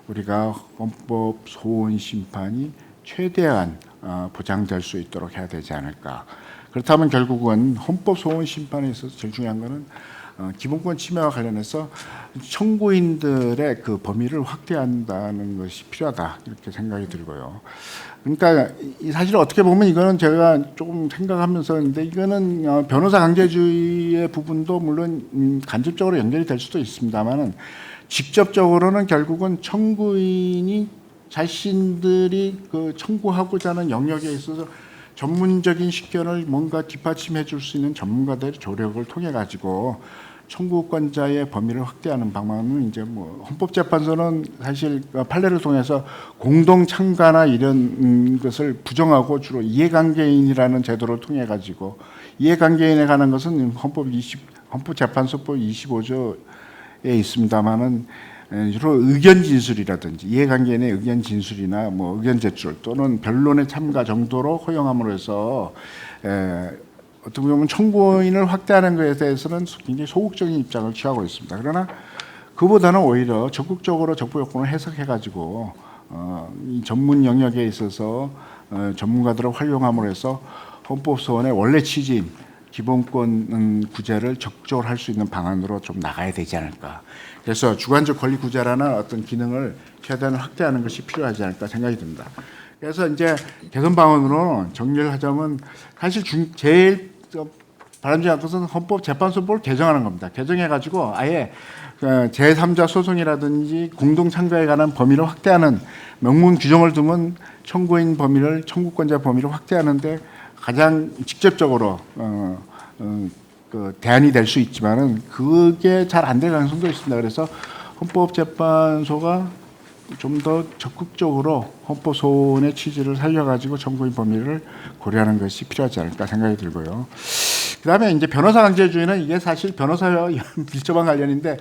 우리가 헌법 소원 심판이 최대한 보장될 수 있도록 해야 되지 않을까. 그렇다면 결국은 헌법 소원 심판에 있어서 제일 중요한 것은 기본권 침해와 관련해서 청구인들의 그 범위를 확대한다는 것이 필요하다 이렇게 생각이 들고요. 그러니까 사실 어떻게 보면 이거는 제가 조금 생각하면서 했는데 이거는 변호사 강제주의의 부분도 물론 간접적으로 연결이 될 수도 있습니다만은 직접적으로는 결국은 청구인이 자신들이 그 청구하고자 하는 영역에 있어서 전문적인 식견을 뭔가 뒷받침해 줄 수 있는 전문가들의 조력을 통해 가지고 청구권자의 범위를 확대하는 방안은 이제 뭐 헌법재판소는 사실 판례를 통해서 공동 참가나 이런 것을 부정하고 주로 이해관계인이라는 제도를 통해 가지고 이해관계인에 관한 것은 헌법재판소법 25조에 있습니다만은 주로 의견 진술이라든지 이해관계인의 의견 진술이나 뭐 의견 제출 또는 변론에 참가 정도로 허용함으로 해서 어떻게 보면 청구인을 확대하는 것에 대해서는 굉장히 소극적인 입장을 취하고 있습니다. 그러나 그보다는 오히려 적극적으로 적부 요건을 해석해가지고 이 전문 영역에 있어서 전문가들을 활용함으로 해서 헌법소원의 원래 취지인 기본권 구제를 적극적으로 할 수 있는 방안으로 좀 나가야 되지 않을까. 그래서 주관적 권리 구제라는 어떤 기능을 최대한 확대하는 것이 필요하지 않을까 생각이 듭니다. 그래서 이제 개선 방안으로 정리를 하자면 사실 제일 바람직한 것은 헌법재판소법을 개정하는 겁니다. 개정해가지고 아예 제3자 소송이라든지 공동 참가에 관한 범위를 확대하는 명문 규정을 두면 청구인 범위를 청구권자 범위를 확대하는데 가장 직접적으로 그 대안이 될 수 있지만은 그게 잘 안 될 가능성도 있습니다. 그래서 헌법재판소가 좀 더 적극적으로 헌법소원의 취지를 살려가지고 청구인 범위를 고려하는 것이 필요하지 않을까 생각이 들고요. 그다음에 이제 변호사 강제주의는 이게 사실 변호사와 밀접한 관련인데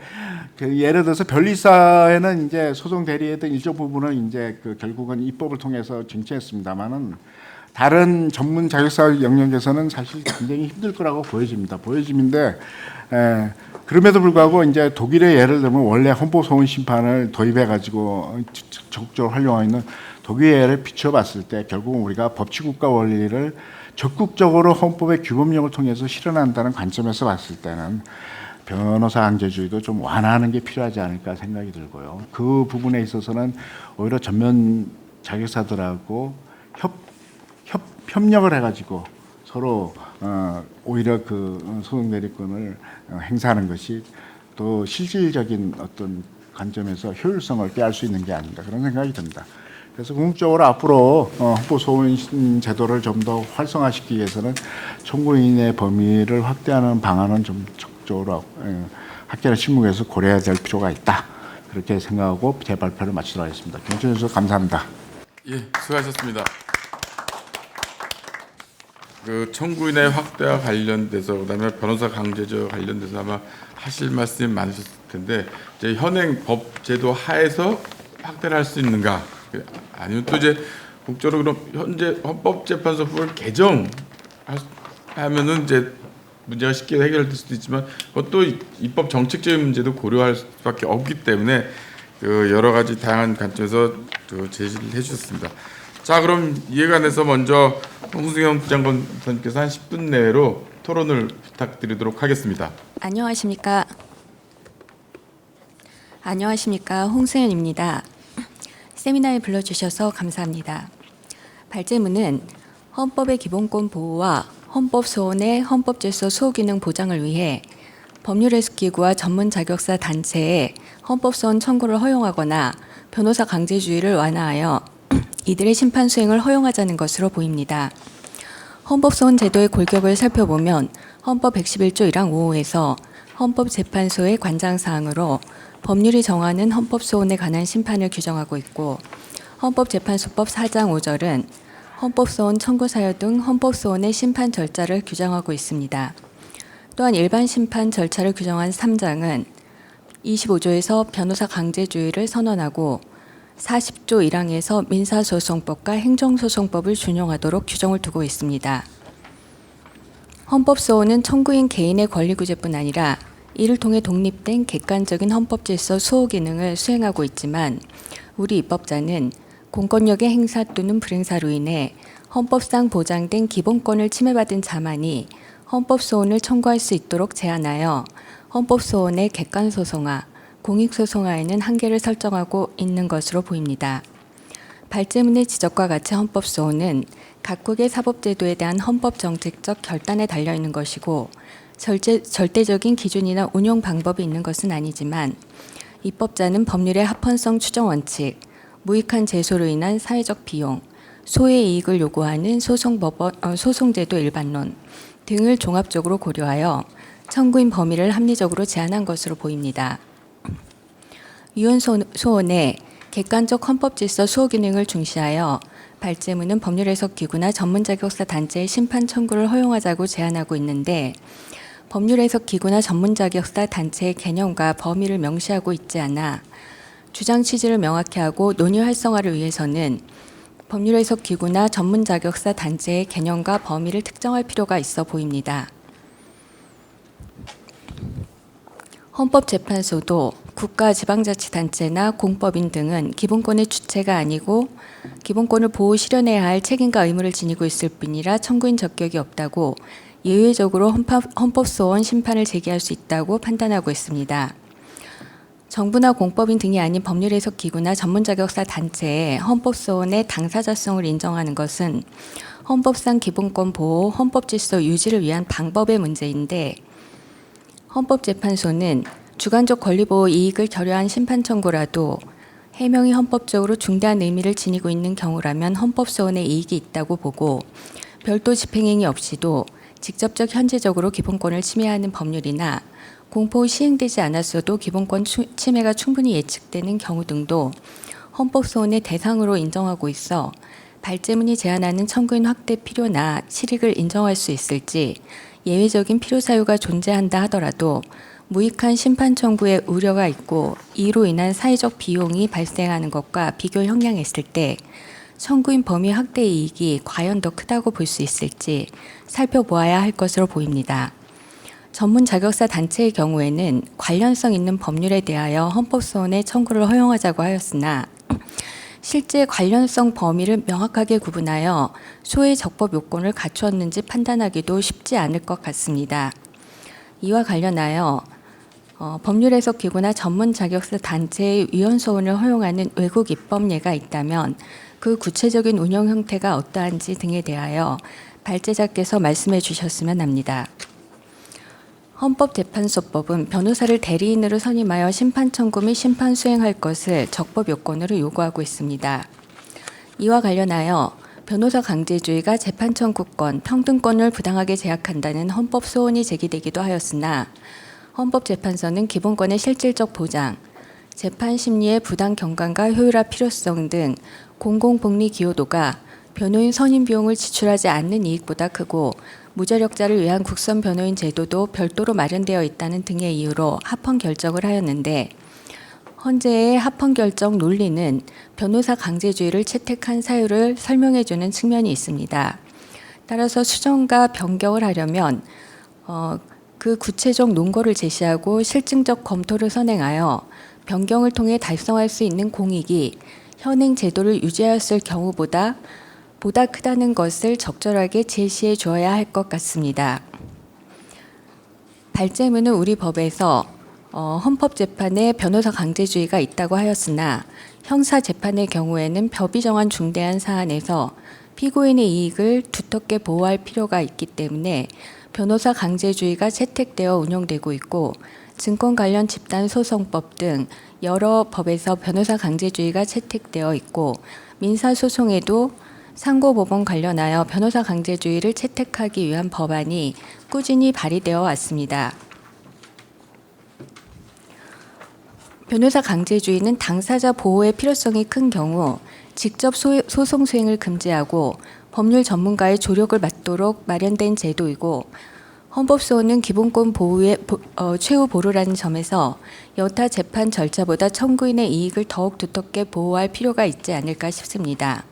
그 예를 들어서 변리사에는 이제 소송 대리에 등 일정 부분은 이제 그 결국은 입법을 통해서 쟁취했습니다만은 다른 전문 자격사 영역에서는 사실 굉장히 힘들 거라고 보여집니다. 보여짐인데 그럼에도 불구하고 이제 독일의 예를 들면 원래 헌법소원 심판을 도입해가지고 적극적으로 활용하고 있는 독일의 예를 비춰봤을 때 결국은 우리가 법치국가 원리를 적극적으로 헌법의 규범령을 통해서 실현한다는 관점에서 봤을 때는 변호사 강제주의도 좀 완화하는 게 필요하지 않을까 생각이 들고요. 그 부분에 있어서는 오히려 전면 자격사들하고 협력을 해가지고 서로 오히려 그 소송 대리권을 행사하는 것이 또 실질적인 어떤 관점에서 효율성을 꾀할 수 있는 게 아닌가 그런 생각이 듭니다. 그래서 궁극적으로 앞으로 헌법소원 제도를 좀 더 활성화시키기 위해서는 청구인의 범위를 확대하는 방안은 좀 적극적으로 학계나 실무에서 고려해야 될 필요가 있다. 그렇게 생각하고 제 발표를 마치도록 하겠습니다. 경청해 주셔서 감사합니다. 예, 수고하셨습니다. 그 청구인의 확대와 관련돼서 그다음에 변호사 강제적 관련돼서 아마 하실 말씀이 많으셨을 텐데 이제 현행 법 제도 하에서 확대를 할 수 있는가 아니면 또 이제 국적으로 그럼 현재 헌법재판소법을 개정하면은 이제 문제가 쉽게 해결될 수도 있지만 그것도 입법 정책적인 문제도 고려할 수밖에 없기 때문에 그 여러 가지 다양한 관점에서 그 제시를 해주셨습니다. 자, 그럼 이에 관해서 먼저 홍승현 부장검사님께서 한 10분 내로 토론을 부탁드리도록 하겠습니다. 안녕하십니까. 홍승현입니다. 세미나에 불러주셔서 감사합니다. 발제문은 헌법의 기본권 보호와 헌법소원의 헌법질서 수호기능 보장을 위해 법률해석기구와 전문자격사 단체에 헌법소원 청구를 허용하거나 변호사 강제주의를 완화하여 이들의 심판 수행을 허용하자는 것으로 보입니다. 헌법소원 제도의 골격을 살펴보면 헌법 111조 1항 5호에서 헌법재판소의 관장사항으로 법률이 정하는 헌법소원에 관한 심판을 규정하고 있고 헌법재판소법 4장 5절은 헌법소원 청구사유 등 헌법소원의 심판 절차를 규정하고 있습니다. 또한 일반 심판 절차를 규정한 3장은 25조에서 변호사 강제주의를 선언하고 40조 1항에서 민사소송법과 행정소송법을 준용하도록 규정을 두고 있습니다. 헌법소원은 청구인 개인의 권리구제뿐 아니라 이를 통해 독립된 객관적인 헌법질서 수호 기능을 수행하고 있지만 우리 입법자는 공권력의 행사 또는 불행사로 인해 헌법상 보장된 기본권을 침해받은 자만이 헌법소원을 청구할 수 있도록 제한하여 헌법소원의 객관소송화, 공익소송화에는 한계를 설정하고 있는 것으로 보입니다. 발제문의 지적과 같이 헌법소원은 각국의 사법제도에 대한 헌법정책적 결단에 달려있는 것이고 절대적인 기준이나 운용 방법이 있는 것은 아니지만 입법자는 법률의 합헌성 추정 원칙, 무익한 제소로 인한 사회적 비용, 소의 이익을 요구하는 소송제도 일반론 등을 종합적으로 고려하여 청구인 범위를 합리적으로 제한한 것으로 보입니다. 위헌 소원의 객관적 헌법 질서 수호 기능을 중시하여 발제문은 법률 해석 기구나 전문 자격사 단체의 심판 청구를 허용하자고 제안하고 있는데, 법률 해석 기구나 전문 자격사 단체의 개념과 범위를 명시하고 있지 않아 주장 취지를 명확히 하고 논의 활성화를 위해서는 법률 해석 기구나 전문 자격사 단체의 개념과 범위를 특정할 필요가 있어 보입니다. 헌법재판소도 국가 지방자치단체나 공법인 등은 기본권의 주체가 아니고 기본권을 보호 실현해야 할 책임과 의무를 지니고 있을 뿐이라 청구인 적격이 없다고 예외적으로 헌법소원 심판을 제기할 수 있다고 판단하고 있습니다. 정부나 공법인 등이 아닌 법률 해석 기구나 전문 자격사 단체의 헌법소원의 당사자성을 인정하는 것은 헌법상 기본권 보호, 헌법 질서 유지를 위한 방법의 문제인데, 헌법재판소는 주관적 권리보호 이익을 결여한 심판 청구라도 해명이 헌법적으로 중대한 의미를 지니고 있는 경우라면 헌법소원에 이익이 있다고 보고, 별도 집행행위 없이도 직접적 현재적으로 기본권을 침해하는 법률이나 공포 시행되지 않았어도 기본권 침해가 충분히 예측되는 경우 등도 헌법소원의 대상으로 인정하고 있어 발제문이 제한하는 청구인 확대 필요나 실익을 인정할 수 있을지, 예외적인 필요 사유가 존재한다 하더라도 무익한 심판 청구의 우려가 있고 이로 인한 사회적 비용이 발생하는 것과 비교 형량했을 때 청구인 범위 확대 이익이 과연 더 크다고 볼 수 있을지 살펴보아야 할 것으로 보입니다. 전문 자격사 단체의 경우에는 관련성 있는 법률에 대하여 헌법소원의 청구를 허용하자고 하였으나 실제 관련성 범위를 명확하게 구분하여 소의 적법 요건을 갖추었는지 판단하기도 쉽지 않을 것 같습니다. 이와 관련하여 법률 해석 기구나 전문 자격사 단체의 위헌 소원을 허용하는 외국 입법 예가 있다면 그 구체적인 운영 형태가 어떠한지 등에 대하여 발제자께서 말씀해 주셨으면 합니다. 헌법재판소법은 변호사를 대리인으로 선임하여 심판 청구 및 심판 수행할 것을 적법 요건으로 요구하고 있습니다. 이와 관련하여 변호사 강제주의가 재판 청구권, 평등권을 부당하게 제약한다는 헌법 소원이 제기되기도 하였으나 헌법재판소는 기본권의 실질적 보장, 재판 심리의 부당 경감과 효율화 필요성 등 공공복리 기여도가 변호인 선임 비용을 지출하지 않는 이익보다 크고 무자력자를 위한 국선 변호인 제도도 별도로 마련되어 있다는 등의 이유로 합헌 결정을 하였는데, 헌재의 합헌 결정 논리는 변호사 강제주의를 채택한 사유를 설명해주는 측면이 있습니다. 따라서 수정과 변경을 하려면 그 구체적 논거를 제시하고 실증적 검토를 선행하여 변경을 통해 달성할 수 있는 공익이 현행 제도를 유지하였을 경우보다 크다는 것을 적절하게 제시해 주어야 할 것 같습니다. 발제문은 우리 법에서 헌법재판에 변호사 강제주의가 있다고 하였으나 형사재판의 경우에는 법이 정한 중대한 사안에서 피고인의 이익을 두텁게 보호할 필요가 있기 때문에 변호사 강제주의가 채택되어 운영되고 있고, 증권 관련 집단소송법 등 여러 법에서 변호사 강제주의가 채택되어 있고, 민사소송에도 상고법원 관련하여 변호사 강제주의를 채택하기 위한 법안이 꾸준히 발의되어 왔습니다. 변호사 강제주의는 당사자 보호의 필요성이 큰 경우 직접 소송 수행을 금지하고 법률 전문가의 조력을 받도록 마련된 제도이고, 헌법소원은 기본권 보호의 최후 보루라는 점에서 여타 재판 절차보다 청구인의 이익을 더욱 두텁게 보호할 필요가 있지 않을까 싶습니다.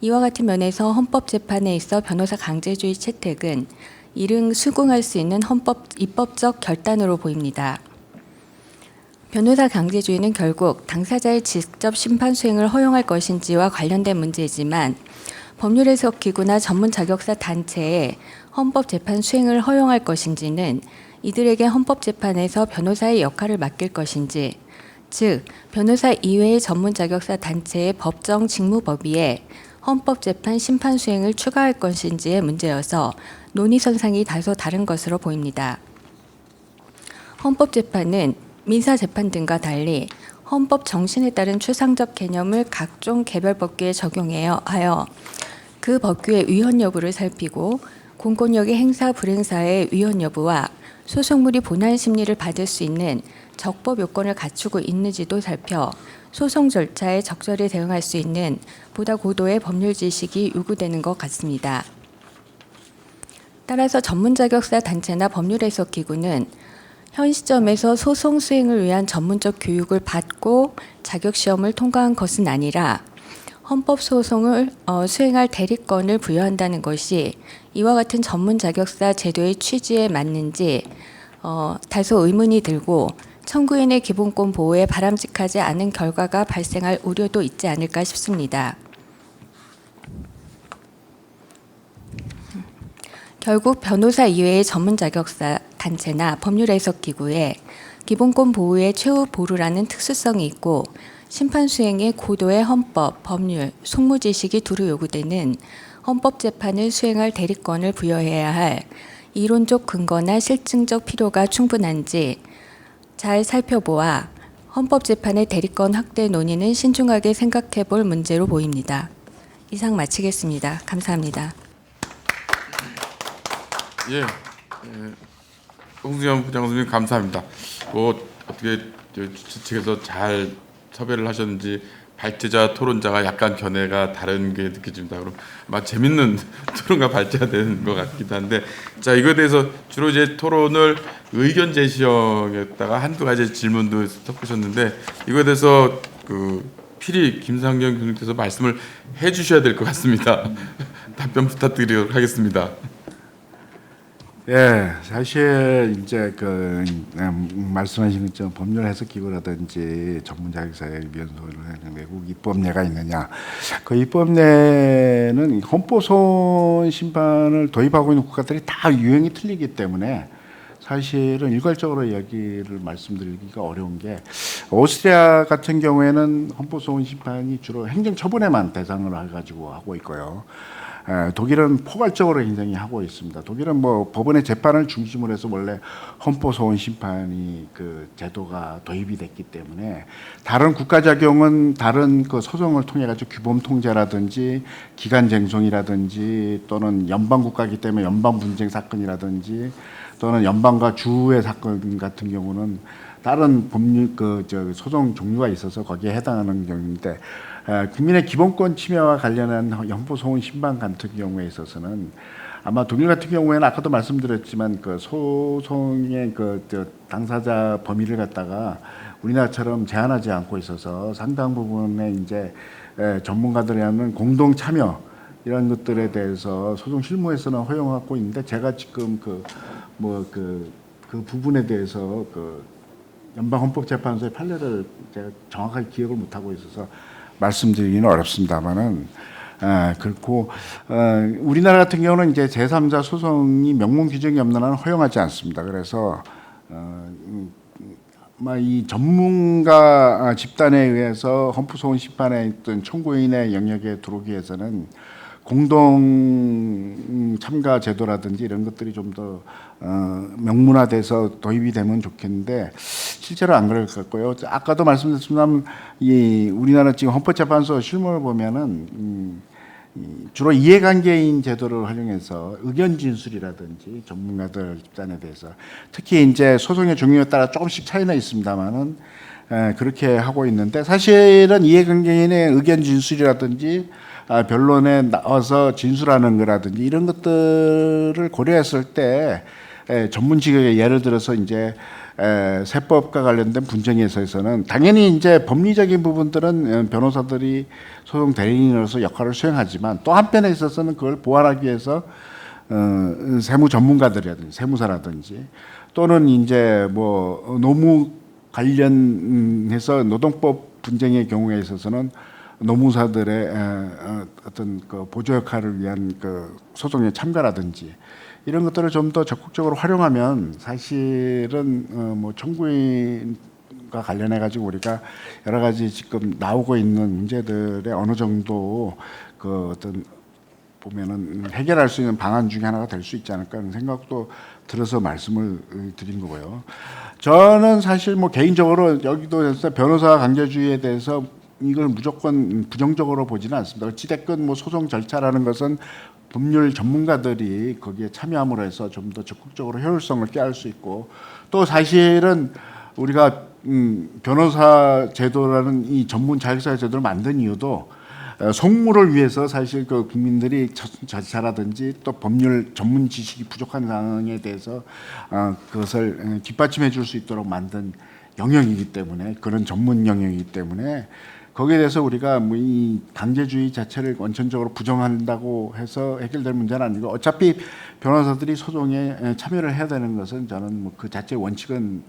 이와 같은 면에서 헌법재판에 있어 변호사 강제주의 채택은 이른 수긍할 수 있는 입법적 결단으로 보입니다. 변호사 강제주의는 결국 당사자의 직접 심판 수행을 허용할 것인지와 관련된 문제이지만, 법률 해석 기구나 전문 자격사 단체에 헌법재판 수행을 허용할 것인지는 이들에게 헌법재판에서 변호사의 역할을 맡길 것인지, 즉 변호사 이외의 전문 자격사 단체의 법정 직무 범위에 헌법재판 심판 수행을 추가할 것인지의 문제여서 논의선상이 다소 다른 것으로 보입니다. 헌법재판은 민사재판 등과 달리 헌법 정신에 따른 추상적 개념을 각종 개별 법규에 적용하여 그 법규의 위헌 여부를 살피고 공권력의 행사 불행사의 위헌 여부와 소송물이 본안 심리를 받을 수 있는 적법 요건을 갖추고 있는지도 살펴 소송 절차에 적절히 대응할 수 있는 보다 고도의 법률 지식이 요구되는 것 같습니다. 따라서 전문 자격사 단체나 법률 해석 기구는 현 시점에서 소송 수행을 위한 전문적 교육을 받고 자격 시험을 통과한 것은 아니라 헌법 소송을 수행할 대리권을 부여한다는 것이 이와 같은 전문 자격사 제도의 취지에 맞는지 다소 의문이 들고 청구인의 기본권 보호에 바람직하지 않은 결과가 발생할 우려도 있지 않을까 싶습니다. 결국 변호사 이외의 전문 자격사 단체나 법률 해석 기구에 기본권 보호의 최후 보루라는 특수성이 있고 심판 수행에 고도의 헌법, 법률, 속무 지식이 두루 요구되는 헌법 재판을 수행할 대리권을 부여해야 할 이론적 근거나 실증적 필요가 충분한지 잘 살펴보아 헌법 재판의 대리권 확대 논의는 신중하게 생각해 볼 문제로 보입니다. 이상 마치겠습니다. 감사합니다. 예, 홍수현 부장선생님 감사합니다. 어떻게 주최 측에서 잘 섭외를 하셨는지 발제자 토론자가 약간 견해가 다른 게 느껴집니다. 그럼 아마 재밌는 토론과 발제가 되는 것 같기도 한데, 자 이거에 대해서 주로 이제 토론을 의견 제시형에다가 한두 가지 질문도 섞으셨는데 이거에 대해서 필히 김상경 교수님께서 말씀을 해주셔야 될 것 같습니다. 답변 부탁드리도록 하겠습니다. 예, 사실 이제 말씀하신 것처럼 법률 해석 기구라든지 전문 자격사의 위원소를 하는 외국 입법례가 있느냐? 그 입법례는 헌법소원 심판을 도입하고 있는 국가들이 다 유형이 틀리기 때문에 사실은 일괄적으로 이야기를 말씀드리기가 어려운 게 오스트리아 같은 경우에는 헌법소원 심판이 주로 행정처분에만 대상을 해가지고 하고 있고요. 독일은 포괄적으로 굉장히 하고 있습니다. 독일은 뭐 법원의 재판을 중심으로 해서 원래 헌법소원 심판이 그 제도가 도입이 됐기 때문에 다른 국가 적용은 다른 그 소송을 통해 가지고 규범 통제라든지 기간 쟁송이라든지 또는 연방 국가이기 때문에 연방 분쟁 사건이라든지 또는 연방과 주의 사건 같은 경우는 다른 법률 소송 종류가 있어서 거기에 해당하는 경우인데 국민의 기본권 침해와 관련한 헌법소원 심판 같은 경우에 있어서는 아마 독일 같은 경우에는 아까도 말씀드렸지만 그 소송의 당사자 범위를 갖다가 우리나라처럼 제한하지 않고 있어서 상당 부분의 이제 전문가들이 하는 공동 참여 이런 것들에 대해서 소송 실무에서는 허용하고 있는데 제가 지금 그 부분에 대해서 연방헌법재판소의 판례를 제가 정확하게 기억을 못하고 있어서 말씀드리기는 어렵습니다만은 그렇고 우리나라 같은 경우는 이제 제3자 소송이 명문 규정이 없는 한은 허용하지 않습니다. 그래서 이 전문가 집단에 의해서 헌법소원 심판에 있던 청구인의 영역에 들어오기 위해서는 공동 참가 제도라든지 이런 것들이 좀 더 명문화돼서 도입이 되면 좋겠는데 실제로 안 그럴 것 같고요. 아까도 말씀드렸지만 이 우리나라 지금 헌법재판소 실무를 보면은 주로 이해관계인 제도를 활용해서 의견 진술이라든지 전문가들 집단에 대해서 특히 이제 소송의 종류에 따라 조금씩 차이는 있습니다만은 그렇게 하고 있는데 사실은 이해관계인의 의견 진술이라든지 변론에 나와서 진술하는 거라든지 이런 것들을 고려했을 때 전문 직역에 예를 들어서 이제 세법과 관련된 분쟁에 있어서는 당연히 이제 법리적인 부분들은 변호사들이 소송 대리인으로서 역할을 수행하지만 또 한편에 있어서는 그걸 보완하기 위해서 세무 전문가들이라든지 세무사라든지 또는 이제 뭐 노무 관련해서 노동법 분쟁의 경우에 있어서는 노무사들의 어떤 그 보조 역할을 위한 그 소송에 참가라든지 이런 것들을 좀 더 적극적으로 활용하면 사실은 뭐 청구인과 관련해 가지고 우리가 여러 가지 지금 나오고 있는 문제들의 어느 정도 그 어떤 보면은 해결할 수 있는 방안 중에 하나가 될 수 있지 않을까 하는 생각도 들어서 말씀을 드린 거고요. 저는 사실 뭐 개인적으로 여기도 변호사 강제주의에 대해서 이걸 무조건 부정적으로 보지는 않습니다. 어찌됐건 뭐 소송 절차라는 것은 법률 전문가들이 거기에 참여함으로 해서 좀 더 적극적으로 효율성을 꾀할 수 있고, 또 사실은 우리가 변호사 제도라는 이 전문 자격사 제도를 만든 이유도 송무를 위해서 사실 그 국민들이 절차라든지 또 법률 전문 지식이 부족한 상황에 대해서 그것을 뒷받침해 줄 수 있도록 만든 영역이기 때문에, 그런 전문 영역이기 때문에 거기에 대해서 우리가 뭐 이 강제주의 자체를 원천적으로 부정한다고 해서 해결될 문제는 아니고, 어차피 변호사들이 소송에 참여를 해야 되는 것은 저는 뭐 그 자체의 원칙은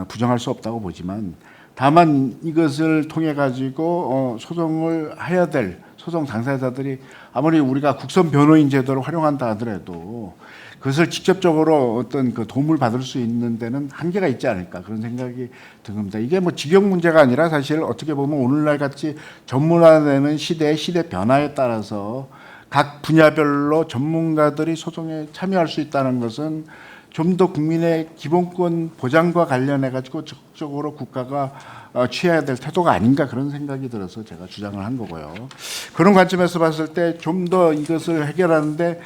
부정할 수 없다고 보지만, 다만 이것을 통해 가지고 소송을 해야 될 소송 당사자들이 아무리 우리가 국선 변호인 제도를 활용한다 하더라도 그것을 직접적으로 어떤 그 도움을 받을 수 있는 데는 한계가 있지 않을까, 그런 생각이 든 겁니다. 이게 뭐 직역 문제가 아니라 사실 어떻게 보면 오늘날 같이 전문화되는 시대 변화에 따라서 각 분야별로 전문가들이 소송에 참여할 수 있다는 것은 좀 더 국민의 기본권 보장과 관련해 가지고 적극적으로 국가가 취해야 될 태도가 아닌가, 그런 생각이 들어서 제가 주장을 한 거고요. 그런 관점에서 봤을 때 좀 더 이것을 해결하는데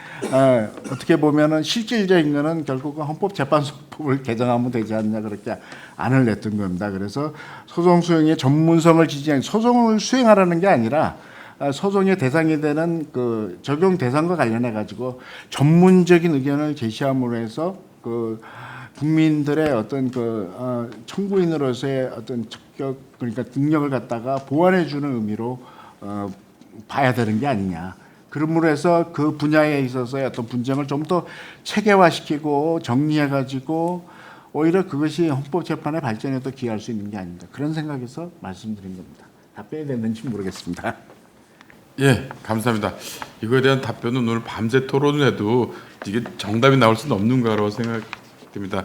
어떻게 보면은 실질적인 거는 결국은 헌법재판소법을 개정하면 되지 않냐, 그렇게 안을 냈던 겁니다. 그래서 소송 수행의 전문성을 지지하는, 소송을 수행하라는 게 아니라 소송의 대상이 되는 그 적용 대상과 관련해 가지고 전문적인 의견을 제시함으로 해서 그 국민들의 어떤 그 청구인으로서의 어떤 적격, 그러니까 능력을 갖다가 보완해 주는 의미로 봐야 되는 게 아니냐. 그러므로 해서 그 분야에 있어서의 어떤 분쟁을 좀 더 체계화시키고 정리해 가지고 오히려 그것이 헌법재판의 발전에도 기여할 수 있는 게 아닌가, 그런 생각에서 말씀드린 겁니다. 답변이 됐는지 모르겠습니다. 예, 감사합니다. 이거에 대한 답변은 오늘 밤새 토론을 해도 이게 정답이 나올 수는 없는 거라고 생각됩니다.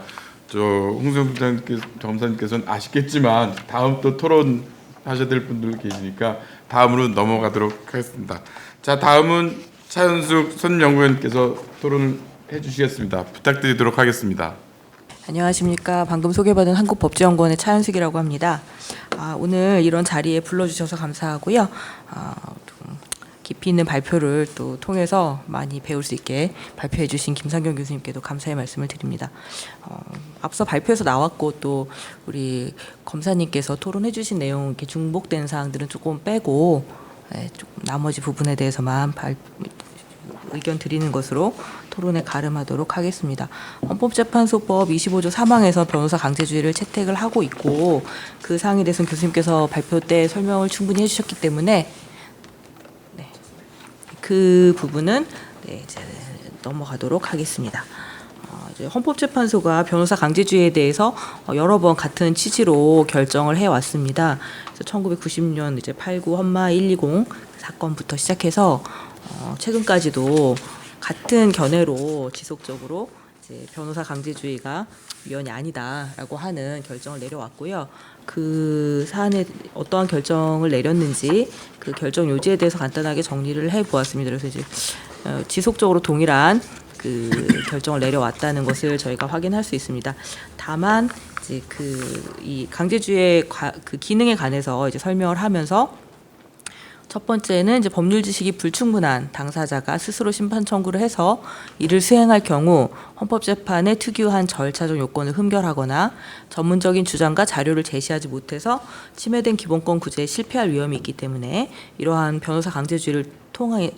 저 홍승영 검사님께서는 아시겠지만 다음 또 토론하셔야 될 분들 계시니까 다음으로 넘어가도록 하겠습니다. 자, 다음은 차현숙 선 연구위원께서 토론을 해주시겠습니다. 부탁드리도록 하겠습니다. 안녕하십니까. 방금 소개받은 한국법제연구원의 차현숙이라고 합니다. 오늘 이런 자리에 불러주셔서 감사하고요. 좀 깊이 있는 발표를 또 통해서 많이 배울 수 있게 발표해 주신 김상경 교수님께도 감사의 말씀을 드립니다. 앞서 발표에서 나왔고 또 우리 검사님께서 토론해 주신 내용, 이렇게 중복된 사항들은 조금 빼고 조금 나머지 부분에 대해서만 의견 드리는 것으로 토론에 가름하도록 하겠습니다. 헌법재판소법 25조 3항에서 변호사 강제주의를 채택을 하고 있고, 그 사항에 대해서는 교수님께서 발표 때 설명을 충분히 해주셨기 때문에 그 부분은 이제 넘어가도록 하겠습니다. 이제 헌법재판소가 변호사 강제주의에 대해서 여러 번 같은 취지로 결정을 해왔습니다. 그래서 1990년 이제 89 헌마 120 사건부터 시작해서 최근까지도 같은 견해로 지속적으로 이제 변호사 강제주의가 위헌이 아니다라고 하는 결정을 내려왔고요. 그 사안에 어떠한 결정을 내렸는지 그 결정 요지에 대해서 간단하게 정리를 해보았습니다. 그래서 이제 지속적으로 동일한 그 결정을 내려왔다는 것을 저희가 확인할 수 있습니다. 다만 이제 이 강제주의의 그 기능에 관해서 이제 설명을 하면서, 첫 번째는 이제 법률 지식이 불충분한 당사자가 스스로 심판 청구를 해서 이를 수행할 경우 헌법재판의 특유한 절차적 요건을 흠결하거나 전문적인 주장과 자료를 제시하지 못해서 침해된 기본권 구제에 실패할 위험이 있기 때문에 이러한 변호사 강제주의를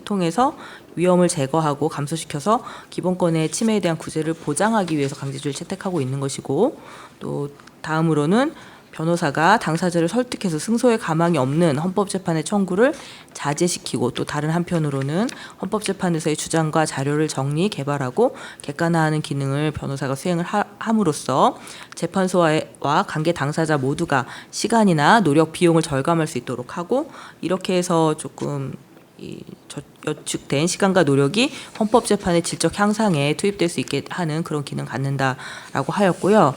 통해서 위험을 제거하고 감소시켜서 기본권의 침해에 대한 구제를 보장하기 위해서 강제주의를 채택하고 있는 것이고, 또 다음으로는 변호사가 당사자를 설득해서 승소의 가망이 없는 헌법재판의 청구를 자제시키고, 또 다른 한편으로는 헌법재판에서의 주장과 자료를 정리, 개발하고 객관화하는 기능을 변호사가 수행을 함으로써 재판소와 관계 당사자 모두가 시간이나 노력, 비용을 절감할 수 있도록 하고, 이렇게 해서 조금 여축된 시간과 노력이 헌법재판의 질적 향상에 투입될 수 있게 하는 그런 기능을 갖는다라고 하였고요.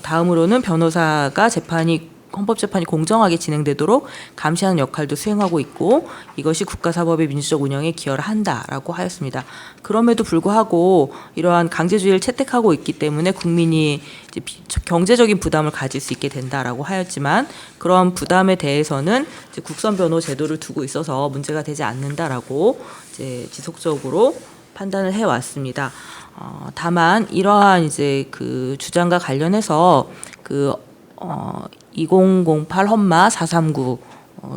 다음으로는 변호사가 재판이 헌법재판이 공정하게 진행되도록 감시하는 역할도 수행하고 있고 이것이 국가사법의 민주적 운영에 기여를 한다라고 하였습니다. 그럼에도 불구하고 이러한 강제주의를 채택하고 있기 때문에 국민이 이제 경제적인 부담을 가질 수 있게 된다라고 하였지만 그런 부담에 대해서는 이제 국선 변호 제도를 두고 있어서 문제가 되지 않는다라고 이제 지속적으로 판단을 해왔습니다. 다만 이러한 이제 그 주장과 관련해서 2008 헌마 439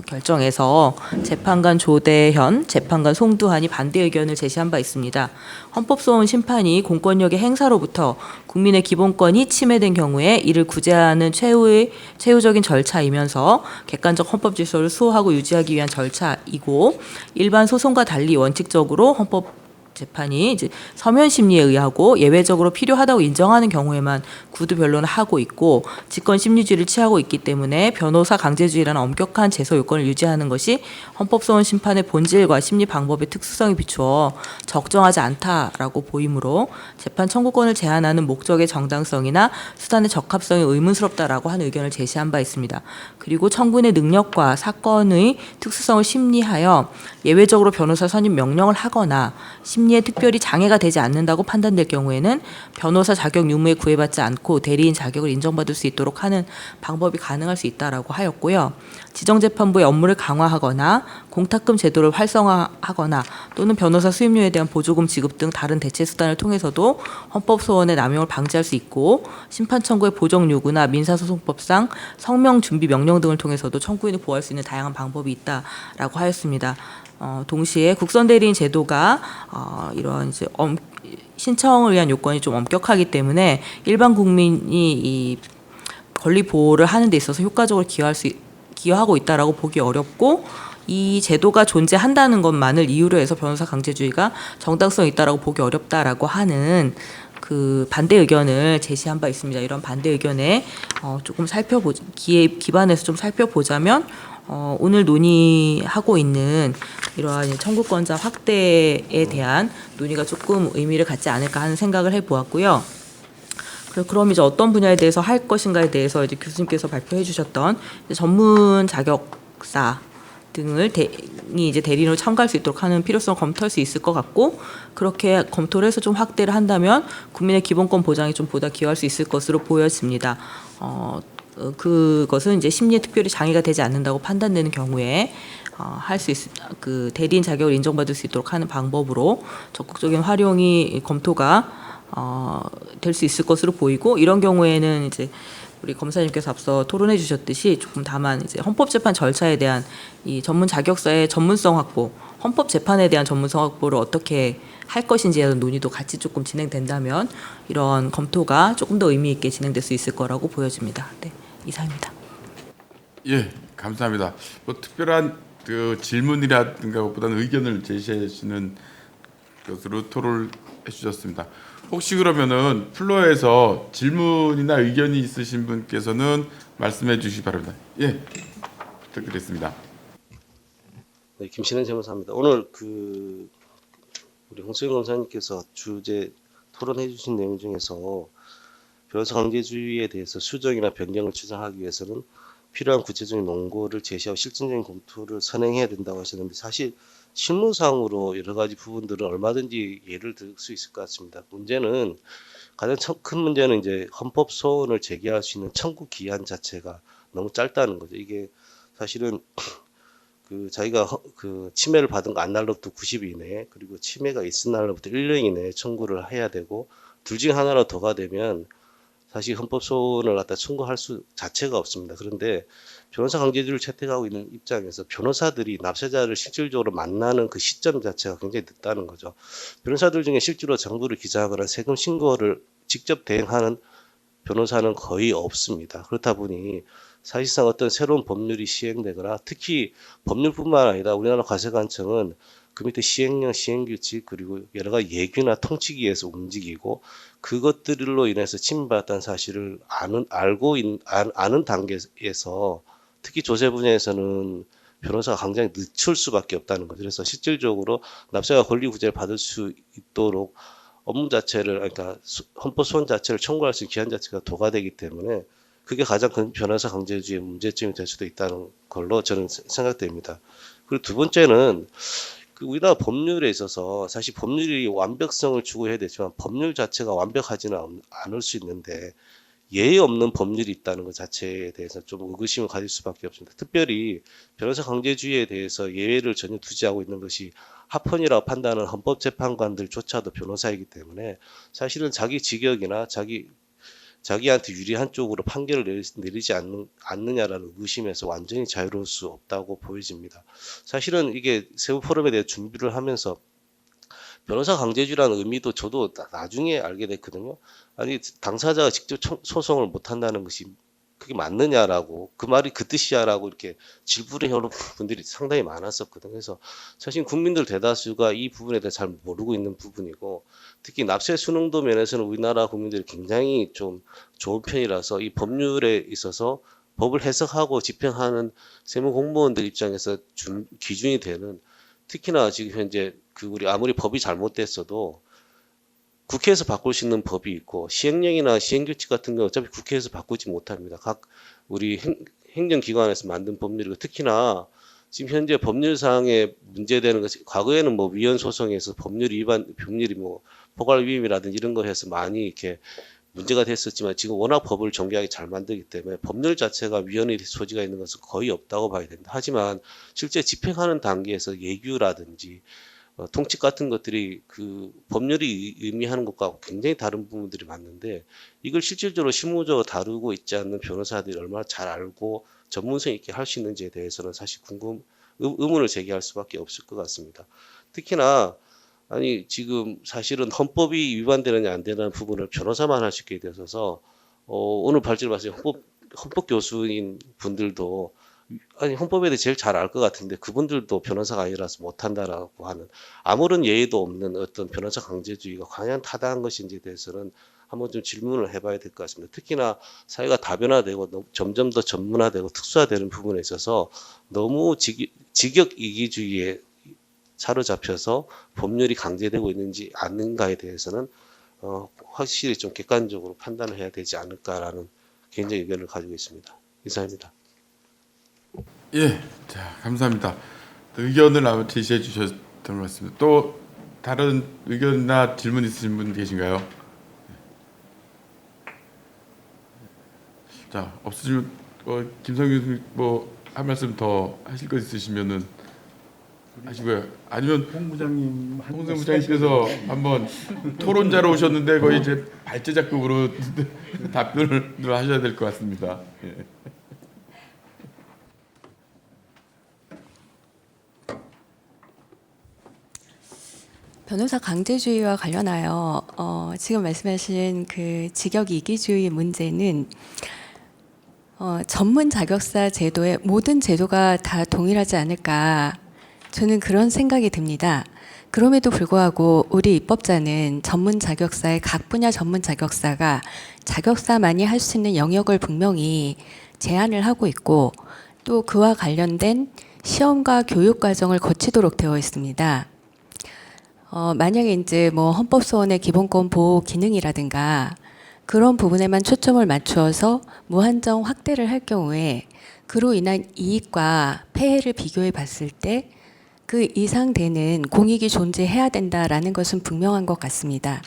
결정에서 재판관 조대현, 재판관 송두한이 반대 의견을 제시한 바 있습니다. 헌법소원 심판이 공권력의 행사로부터 국민의 기본권이 침해된 경우에 이를 구제하는 최후적인 절차이면서 객관적 헌법 질서를 수호하고 유지하기 위한 절차이고 일반 소송과 달리 원칙적으로 헌법 재판이 이제 서면 심리에 의하고 예외적으로 필요하다고 인정하는 경우에만 구두 변론을 하고 있고 직권 심리주의를 취하고 있기 때문에 변호사 강제주의라는 엄격한 제소 요건을 유지하는 것이 헌법소원 심판의 본질과 심리 방법의 특수성에 비추어 적정하지 않다라고 보이므로 재판 청구권을 제한하는 목적의 정당성이나 수단의 적합성이 의문스럽다라고 하는 의견을 제시한 바 있습니다. 그리고 청구인의 능력과 사건의 특수성을 심리하여 예외적으로 변호사 선임 명령을 하거나 심리에 특별히 장애가 되지 않는다고 판단될 경우에는 변호사 자격 유무에 구애받지 않고 대리인 자격을 인정받을 수 있도록 하는 방법이 가능할 수 있다라고 하였고요. 지정재판부의 업무를 강화하거나 공탁금 제도를 활성화하거나 또는 변호사 수임료에 대한 보조금 지급 등 다른 대체 수단을 통해서도 헌법소원의 남용을 방지할 수 있고 심판 청구의 보정 요구나 민사소송법상 성명 준비 명령 등을 통해서도 청구인을 보호할 수 있는 다양한 방법이 있다라고 하였습니다. 동시에 국선 대리인 제도가 이러한 이제 신청을 위한 요건이 좀 엄격하기 때문에 일반 국민이 이 권리 보호를 하는 데 있어서 효과적으로 기여하고 있다라고 보기 어렵고 이 제도가 존재한다는 것만을 이유로 해서 변호사 강제주의가 정당성이 있다라고 보기 어렵다라고 하는 그 반대 의견을 제시한 바 있습니다. 이런 반대 의견에 조금 기반해서 좀 살펴보자면 오늘 논의하고 있는 이러한 청구권자 확대에 대한 논의가 조금 의미를 갖지 않을까 하는 생각을 해보았고요. 그럼 이제 어떤 분야에 대해서 할 것인가에 대해서 이제 교수님께서 발표해 주셨던 전문 자격사 등을 이제 대리인으로 참가할 수 있도록 하는 필요성을 검토할 수 있을 것 같고 그렇게 검토를 해서 좀 확대를 한다면 국민의 기본권 보장에 좀 보다 기여할 수 있을 것으로 보여집니다. 그것은 이제 심리에 특별히 장애가 되지 않는다고 판단되는 경우에 할 수 그 대리인 자격을 인정받을 수 있도록 하는 방법으로 적극적인 활용이 검토가 될 수 있을 것으로 보이고 이런 경우에는 이제 우리 검사님께서 앞서 토론해 주셨듯이 조금 다만 이제 헌법재판 절차에 대한 이 전문 자격사의 전문성 확보, 헌법재판에 대한 전문성 확보를 어떻게 할 것인지에 대한 논의도 같이 조금 진행된다면 이런 검토가 조금 더 의미 있게 진행될 수 있을 거라고 보여집니다. 네, 이상입니다. 예, 감사합니다. 뭐 특별한 그 질문이라든가 보다는 의견을 제시하시는 것으로 토론을 해주셨습니다. 혹시 그러면은 플로어에서 질문이나 의견이 있으신 분께서는 말씀해 주시기 바랍니다. 예, 부탁드리겠습니다. 네, 김신현 재무사입니다. 오늘 우리 홍수영 검사님께서 주제 토론해 주신 내용 중에서 변호사 강제주의에 대해서 수정이나 변경을 추진하기 위해서는 필요한 구체적인 논거를 제시하고 실질적인 검토를 선행해야 된다고 하셨는데 사실 실무상으로 여러 가지 부분들은 얼마든지 예를 들 수 있을 것 같습니다. 문제는 가장 큰 문제는 이제 헌법 소원을 제기할 수 있는 청구 기한 자체가 너무 짧다는 거죠. 이게 사실은 자기가 침해를 받은 거 안 날로부터 90일 이내 그리고 침해가 있은 날로부터 1년 이내에 청구를 해야 되고 둘 중에 하나로 더가 되면 사실 헌법 소원을 갖다 청구할 수 자체가 없습니다. 그런데 변호사 강제주의를 채택하고 있는 입장에서 변호사들이 납세자를 실질적으로 만나는 그 시점 자체가 굉장히 늦다는 거죠. 변호사들 중에 실제로 정부를 기자하거나 세금 신고를 직접 대행하는 변호사는 거의 없습니다. 그렇다 보니 사실상 어떤 새로운 법률이 시행되거나 특히 법률뿐만 아니라 우리나라 과세관청은 그 밑에 시행령, 시행규칙 그리고 여러 가지 예규나 통치기에서 움직이고 그것들로 인해서 침해받았다는 사실을 아는 단계에서 특히 조세 분야에서는 변호사가 굉장히 늦출 수밖에 없다는 거죠. 그래서 실질적으로 납세자 권리 구제를 받을 수 있도록 업무 자체를 그러니까 헌법 소원 자체를 청구할 수 있는 기한 자체가 도가되기 때문에 그게 가장 큰 변호사 강제주의의 문제점이 될 수도 있다는 걸로 저는 생각됩니다. 그리고 두 번째는 그 우리나라 법률에 있어서 사실 법률이 완벽성을 추구해야 되지만 법률 자체가 완벽하지는 않을 수 있는데 예의 없는 법률이 있다는 것 자체에 대해서 좀 의구심을 가질 수밖에 없습니다. 특별히 변호사 강제주의에 대해서 예외를 전혀 두지 않고 있는 것이 합헌이라고 판단하는 헌법재판관들조차도 변호사이기 때문에 사실은 자기 직역이나 자기한테 유리한 쪽으로 판결을 내리지 않느냐라는 의심에서 완전히 자유로울 수 없다고 보여집니다. 사실은 이게 세부 포럼에 대해 준비를 하면서 변호사 강제주의라는 의미도 저도 나중에 알게 됐거든요. 아니 당사자가 직접 소송을 못 한다는 것이 그게 맞느냐라고 그 말이 그 뜻이야라고 이렇게 질문을 해오는 분들이 상당히 많았었거든요. 그래서 사실 국민들 대다수가 이 부분에 대해 잘 모르고 있는 부분이고 특히 납세 순응도 면에서는 우리나라 국민들이 굉장히 좀 좋은 편이라서 이 법률에 있어서 법을 해석하고 집행하는 세무 공무원들 입장에서 기준이 되는 특히나 지금 현재 그 우리 아무리 법이 잘못됐어도 국회에서 바꿀 수 있는 법이 있고 시행령이나 시행규칙 같은 거 어차피 국회에서 바꾸지 못합니다. 각 우리 행정기관에서 만든 법률이고 특히나 지금 현재 법률상에 문제되는 것이 과거에는 뭐 위헌 소송에서 법률이 뭐 포괄 위임이라든지 이런 거 해서 많이 이렇게 문제가 됐었지만 지금 워낙 법을 정교하게 잘 만들기 때문에 법률 자체가 위헌의 소지가 있는 것은 거의 없다고 봐야 됩니다. 하지만 실제 집행하는 단계에서 예규라든지 통칙 같은 것들이 그 법률이 의미하는 것과 굉장히 다른 부분들이 많은데 이걸 실질적으로 실무적으로 다루고 있지 않는 변호사들이 얼마나 잘 알고 전문성 있게 할 수 있는지에 대해서는 사실 의문을 제기할 수밖에 없을 것 같습니다. 특히나 아니 지금 사실은 헌법이 위반되느냐 안 되느냐 부분을 변호사만 할 수 있게 되어서 오늘 발제를 봤을 때 헌법 교수인 분들도 아니 헌법에 대해 제일 잘 알 것 같은데 그분들도 변호사가 아니라서 못한다라고 하는 아무런 예의도 없는 어떤 변호사 강제주의가 과연 타당한 것인지에 대해서는 한번 좀 질문을 해봐야 될 것 같습니다. 특히나 사회가 다변화되고 점점 더 전문화되고 특수화되는 부분에 있어서 너무 직역 이기주의에 사로잡혀서 법률이 강제되고 있는지 아닌가에 대해서는 확실히 좀 객관적으로 판단을 해야 되지 않을까라는 개인적 의견을 가지고 있습니다. 이상입니다. 예, 자 감사합니다. 의견을 아마 제시해 주셨던 것 같습니다. 또 다른 의견이나 질문 있으신 분 계신가요? 자 없으시면 김성규 교수님 뭐 한 말씀 더 하실 거 있으시면은 하시고요. 아니면 홍 부장님 홍 부장님께서 한번 토론자로 오셨는데 거의 이제 발제작급으로 답변을 하셔야 될 것 같습니다. 예. 변호사 강제주의와 관련하여 지금 말씀하신 그 직역 이기주의 문제는 전문 자격사 제도의 모든 제도가 다 동일하지 않을까 저는 그런 생각이 듭니다. 그럼에도 불구하고 우리 입법자는 전문 자격사의 각 분야 전문 자격사가 자격사만이 할 수 있는 영역을 분명히 제한을 하고 있고 또 그와 관련된 시험과 교육 과정을 거치도록 되어 있습니다. 만약에 이제 뭐 헌법소원의 기본권 보호 기능이라든가 그런 부분에만 초점을 맞추어서 무한정 확대를 할 경우에 그로 인한 이익과 폐해를 비교해 봤을 때 그 이상 되는 공익이 존재해야 된다라는 것은 분명한 것 같습니다.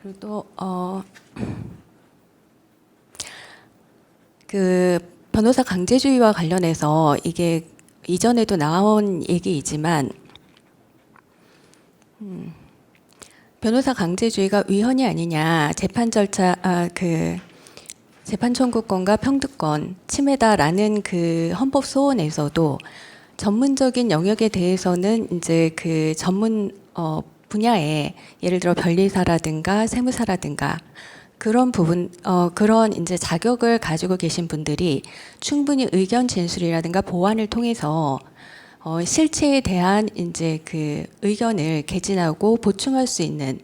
그리고 또 그 변호사 강제주의와 관련해서 이게 이전에도 나온 얘기이지만 변호사 강제주의가 위헌이 아니냐 재판 절차 재판 청구권과 평등권 침해다라는 그 헌법 소원에서도 전문적인 영역에 대해서는 이제 그 전문 분야에 예를 들어 변리사라든가 세무사라든가 그런 부분 그런 이제 자격을 가지고 계신 분들이 충분히 의견 진술이라든가 보완을 통해서 실체에 대한 이제 그 의견을 개진하고 보충할 수 있는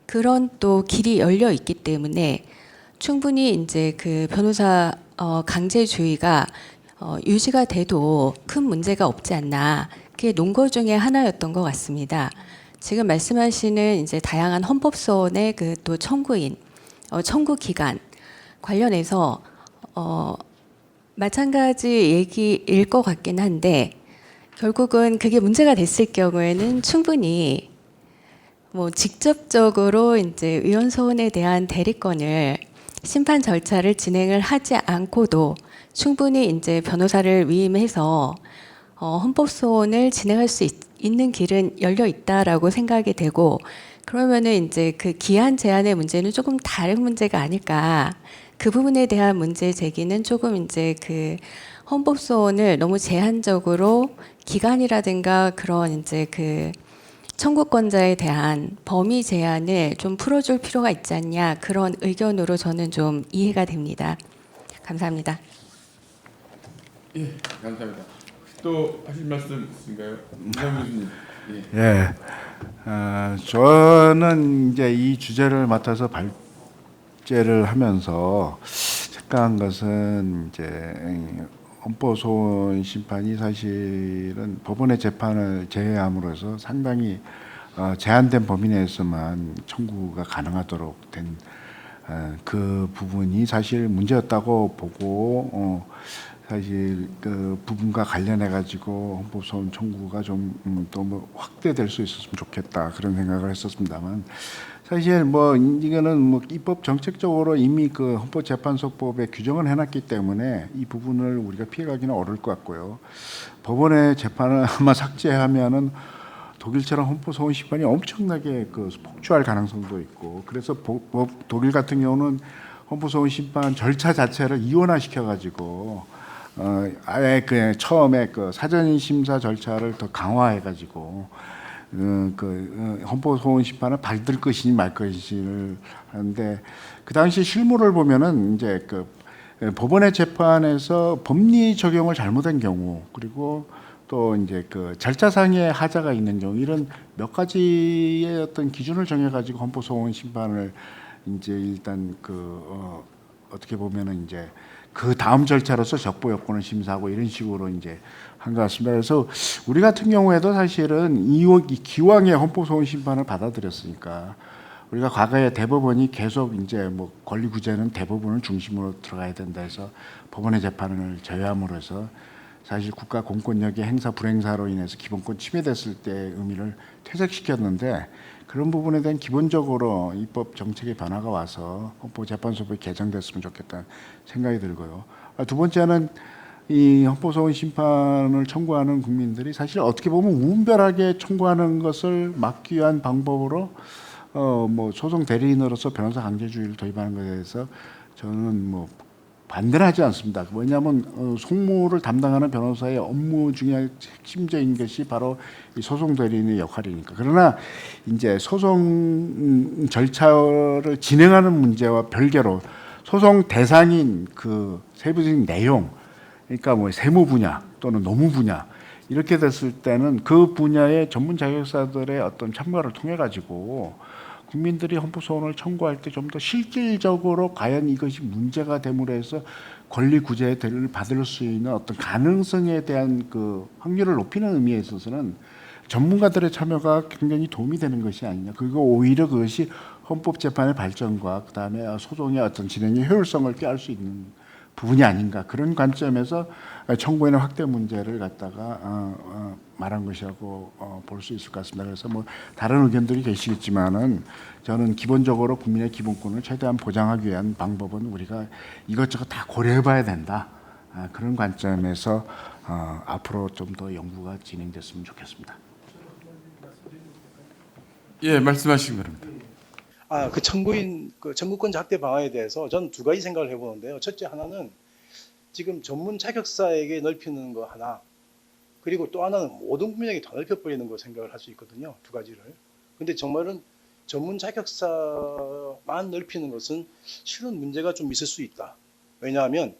그런 또 길이 열려 있기 때문에 충분히 이제 그 변호사 강제주의가 유지가 돼도 큰 문제가 없지 않나. 그게 논거 중에 하나였던 것 같습니다. 지금 말씀하시는 이제 다양한 헌법소원의 그 또 청구인, 청구 기간 관련해서 마찬가지 얘기일 것 같긴 한데 결국은 그게 문제가 됐을 경우에는 충분히 뭐 직접적으로 이제 의원 소원에 대한 대리권을 심판 절차를 진행을 하지 않고도 충분히 이제 변호사를 위임해서 헌법 소원을 진행할 수 있는 길은 열려 있다라고 생각이 되고 그러면은 이제 그 기한 제한의 문제는 조금 다른 문제가 아닐까. 그 부분에 대한 문제 제기는 조금 이제 그 헌법 소원을 너무 제한적으로 기간이라든가 그런 이제 그 청구권자에 대한 범위 제한을 좀 풀어줄 필요가 있지 않냐 그런 의견으로 저는 좀 이해가 됩니다. 감사합니다. 예, 감사합니다. 또 하실 말씀 있으신가요? 이상민 교수님. 예. 예. 저는 이제 이 주제를 맡아서 발제를 하면서 생각한 것은 이제 헌법소원 심판이 사실은 법원의 재판을 제외함으로써 상당히 제한된 범위 내에서만 청구가 가능하도록 된 그 부분이 사실 문제였다고 보고 사실 그 부분과 관련해 가지고 헌법소원 청구가 좀 또 뭐 확대될 수 있었으면 좋겠다 그런 생각을 했었습니다만 사실 뭐 이거는 뭐 입법 정책적으로 이미 그 헌법재판소법에 규정을 해놨기 때문에 이 부분을 우리가 피해가기는 어려울 것 같고요. 법원의 재판을 아마 삭제하면은 독일처럼 헌법소원 심판이 엄청나게 그 폭주할 가능성도 있고 그래서 독일 같은 경우는 헌법소원 심판 절차 자체를 이원화시켜 가지고 아예 그 처음에 그 사전 심사 절차를 더 강화해 가지고 헌법소원 심판을 받을 것이니 말 것이니를 하는데 그 당시 실무를 보면은 이제 그 법원의 재판에서 법리 적용을 잘못한 경우 그리고 또 이제 그 절차상의 하자가 있는 경우 이런 몇 가지의 어떤 기준을 정해 가지고 헌법소원 심판을 이제 일단 어떻게 보면은 이제 그 다음 절차로서 적부 요건을 심사하고 이런 식으로 이제 한 것 같습니다. 그래서 우리 같은 경우에도 사실은 이 기왕의 헌법소원 심판을 받아들였으니까 우리가 과거에 대법원이 계속 이제 뭐 권리 구제는 대법원을 중심으로 들어가야 된다 해서 법원의 재판을 제외함으로 해서 사실 국가 공권력의 행사 불행사로 인해서 기본권 침해됐을 때의 의미를 퇴색시켰는데 그런 부분에 대한 기본적으로 입법 정책의 변화가 와서 헌법재판소법이 개정됐으면 좋겠다는 생각이 들고요. 두 번째는 이 헌법소원 심판을 청구하는 국민들이 사실 어떻게 보면 무분별하게 청구하는 것을 막기 위한 방법으로 뭐 소송 대리인으로서 변호사 강제주의를 도입하는 것에 대해서 저는 뭐 반대는 하지 않습니다. 왜냐하면 송무를 담당하는 변호사의 업무 중에 핵심적인 것이 바로 이 소송 대리인의 역할이니까. 그러나 이제 소송 절차를 진행하는 문제와 별개로 소송 대상인 그 세부적인 내용, 그러니까 뭐 세무 분야 또는 노무 분야 이렇게 됐을 때는 그 분야의 전문 자격사들의 어떤 참가를 통해 가지고 국민들이 헌법소원을 청구할 때 좀 더 실질적으로 과연 이것이 문제가 됨으로 해서 권리 구제를 받을 수 있는 어떤 가능성에 대한 그 확률을 높이는 의미에 있어서는 전문가들의 참여가 굉장히 도움이 되는 것이 아니냐. 그리고 오히려 그것이 헌법재판의 발전과 그다음에 소송의 어떤 진행의 효율성을 꾀할 수 있는 부분이 아닌가. 그런 관점에서 청구인의 확대 문제를 갖다가 말한 것이라고 볼 수 있을 것 같습니다. 그래서 뭐 다른 의견들이 계시겠지만은 저는 기본적으로 국민의 기본권을 최대한 보장하기 위한 방법은 우리가 이것저것 다 고려해봐야 된다. 그런 관점에서 앞으로 좀 더 연구가 진행됐으면 좋겠습니다. 예, 말씀하시기 바랍니다. 그 청구인 그 청구권 확대 방안에 대해서 저는 두 가지 생각을 해보는데요. 첫째 하나는 지금 전문 자격사에게 넓히는 거 하나, 그리고 또 하나는 모든 분야에 다 넓혀버리는 거 생각을 할 수 있거든요. 두 가지를. 근데 정말은 전문 자격사만 넓히는 것은 실은 문제가 좀 있을 수 있다. 왜냐하면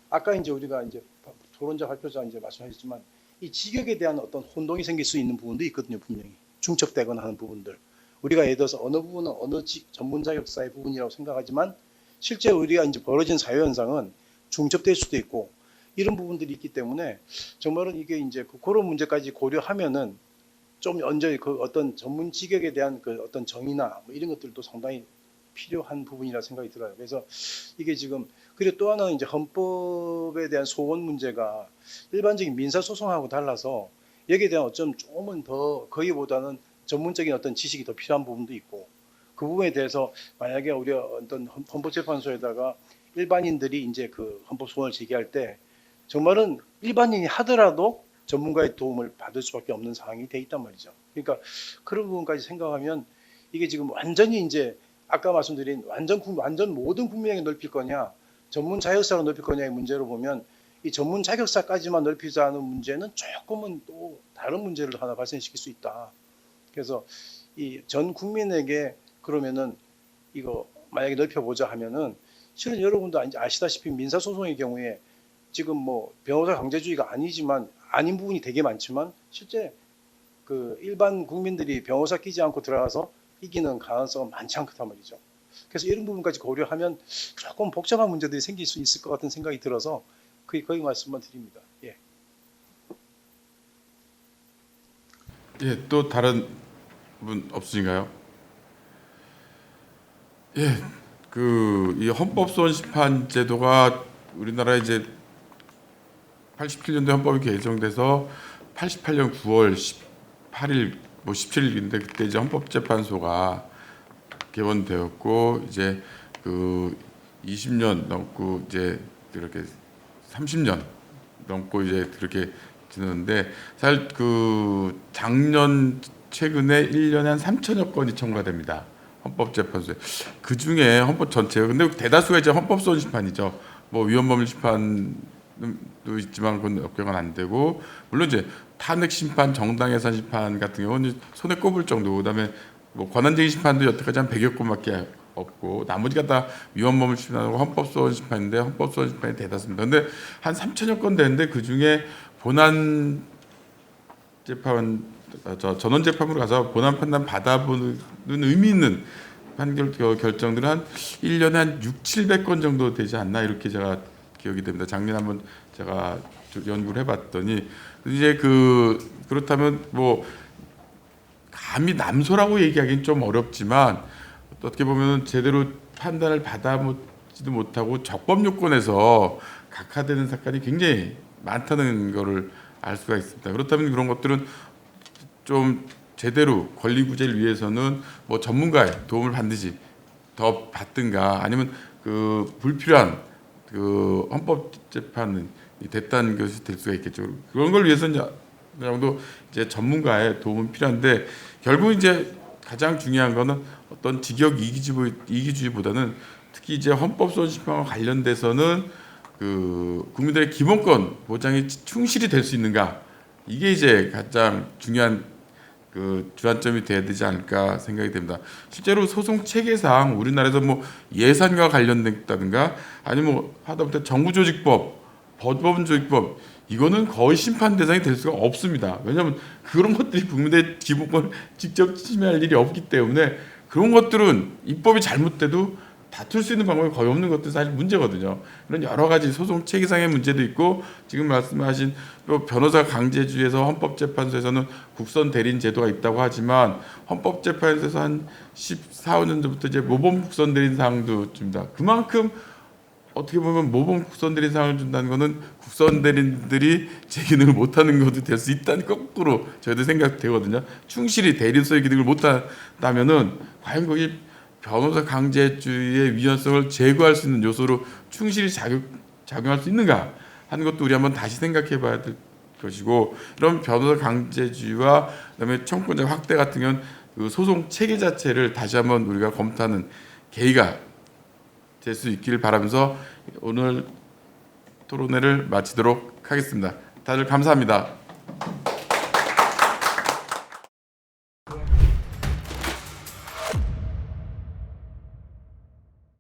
아까 이제 우리가 이제 토론자 발표자 이제 말씀하셨지만 이 직역에 대한 어떤 혼동이 생길 수 있는 부분도 있거든요. 분명히 중첩되거나 하는 부분들. 우리가 예를 들어서 어느 부분은 어느 전문 자격사의 부분이라고 생각하지만 실제 우리가 이제 벌어진 사회 현상은 중첩될 수도 있고 이런 부분들이 있기 때문에 정말은 이게 이제 그런 문제까지 고려하면은 좀 언제 그 어떤 전문 직역에 대한 그 어떤 정의나 뭐 이런 것들도 상당히 필요한 부분이라 생각이 들어요. 그래서 이게 지금 그리고 또 하나는 이제 헌법에 대한 소원 문제가 일반적인 민사 소송하고 달라서 여기에 대한 어쩜 조금은 더 거기보다는 전문적인 어떤 지식이 더 필요한 부분도 있고 그 부분에 대해서 만약에 우리 어떤 헌법재판소에다가 일반인들이 이제 그 헌법 소원을 제기할 때 정말은 일반인이 하더라도 전문가의 도움을 받을 수밖에 없는 상황이 돼 있단 말이죠. 그러니까 그런 부분까지 생각하면 이게 지금 완전히 이제 아까 말씀드린 완전 모든 국민에게 넓힐 거냐, 전문 자격사로 넓힐 거냐의 문제로 보면 이 전문 자격사까지만 넓히자는 문제는 조금은 또 다른 문제를 하나 발생시킬 수 있다. 그래서 이 전 국민에게 그러면은 이거 만약에 넓혀보자 하면은 실은 여러분도 이제 아시다시피 민사소송의 경우에 지금 뭐 변호사 강제주의가 아니지만 아닌 부분이 되게 많지만 실제 그 일반 국민들이 변호사 끼지 않고 들어가서 이기는 가능성은 많지 않단 말이죠. 그래서 이런 부분까지 고려하면 조금 복잡한 문제들이 생길 수 있을 것 같은 생각이 들어서 거의 말씀만 드립니다. 예. 예, 또 다른 분 없으신가요? 예, 그 이 헌법소원 심판 제도가 우리나라에 이제 87년도에 헌법이 개정돼서 88년 9월 18일 뭐 17일인데 그때 이제 헌법재판소가 개원되었고 이제 그 20년 넘고 이제 이렇게 30년 넘고 이제 그렇게 지났는데 사실 그 작년 최근에 1년에 한 3천여 건이 청구가 됩니다. 헌법재판소에. 그 중에 헌법 전체가 근데 대다수가 이제 헌법소원 심판이죠. 뭐 위헌법률 심판도 있지만 그건 업계가 안 되고 물론 이제 탄핵 심판, 정당 해산 심판 같은 경우는 손에 꼽을 정도. 그다음에 뭐 권한쟁의 심판도 여태까지 한 100여 건밖에 없고 나머지가 다 위헌법률 심판하고 헌법소원 심판인데 헌법소원 심판이 대다수입니다. 근데 한 3천여 건 되는데 그 중에 본안 재판 전원 재판으로 가서 본안 판단 받아보는 의미 있는 판결 결정들은 한 1년에 한 6, 700건 정도 되지 않나 이렇게 제가 기억이 됩니다. 작년에 한번 제가 연구를 해봤더니 이제 그렇다면 뭐 감히 남소라고 얘기하기는 좀 어렵지만 어떻게 보면 제대로 판단을 받아보지도 못하고 적법 요건에서 각하되는 사건이 굉장히 많다는 거를 알 수가 있습니다. 그렇다면 그런 것들은 좀 제대로 권리 구제를 위해서는 뭐 전문가의 도움을 반드시 더 받든가 아니면 그 불필요한 그 헌법 재판은 됐다는 것이 될 수가 있겠죠. 그런 걸 위해서는 어느 정도 이제 전문가의 도움은 필요한데 결국 이제 가장 중요한 거는 어떤 직역 이기주의보다는 특히 이제 헌법소원 심판과 관련돼서는 그 국민들의 기본권 보장이 충실히 될 수 있는가 이게 이제 가장 중요한 그 주안점이 돼야 되지 않을까 생각이 됩니다. 실제로 소송 체계상 우리나라에서 뭐 예산과 관련됐다든가 아니면 뭐 하다못해 정부조직법, 법원조직법 이거는 거의 심판 대상이 될 수가 없습니다. 왜냐하면 그런 것들이 국민의 기본권을 직접 침해할 일이 없기 때문에 그런 것들은 입법이 잘못돼도 다툴 수 있는 방법이 거의 없는 것도 사실 문제거든요. 이런 여러 가지 소송 체계상의 문제도 있고 지금 말씀하신 또 변호사 강제주의에서 헌법재판소에서는 국선 대리인 제도가 있다고 하지만 헌법재판소에서 한 14, 15년 전부터 이제 모범 국선 대리인 사항도 줍니다. 그만큼 어떻게 보면 모범 국선 대리인 사항을 준다는 거는 국선 대리인들이 제 기능을 못하는 것도 될 수 있다는 거꾸로 저희도 생각되거든요. 충실히 대리인소의 기능을 못한다면은 과연 거기 변호사 강제주의의 위헌성을 제거할 수 있는 요소로 충실히 작용할 수 있는가 하는 것도 우리 한번 다시 생각해 봐야 될 것이고 이런 변호사 강제주의와 그다음에 청구권자 확대 같은 경우는 그 소송 체계 자체를 다시 한번 우리가 검토하는 계기가 될 수 있기를 바라면서 오늘 토론회를 마치도록 하겠습니다. 다들 감사합니다.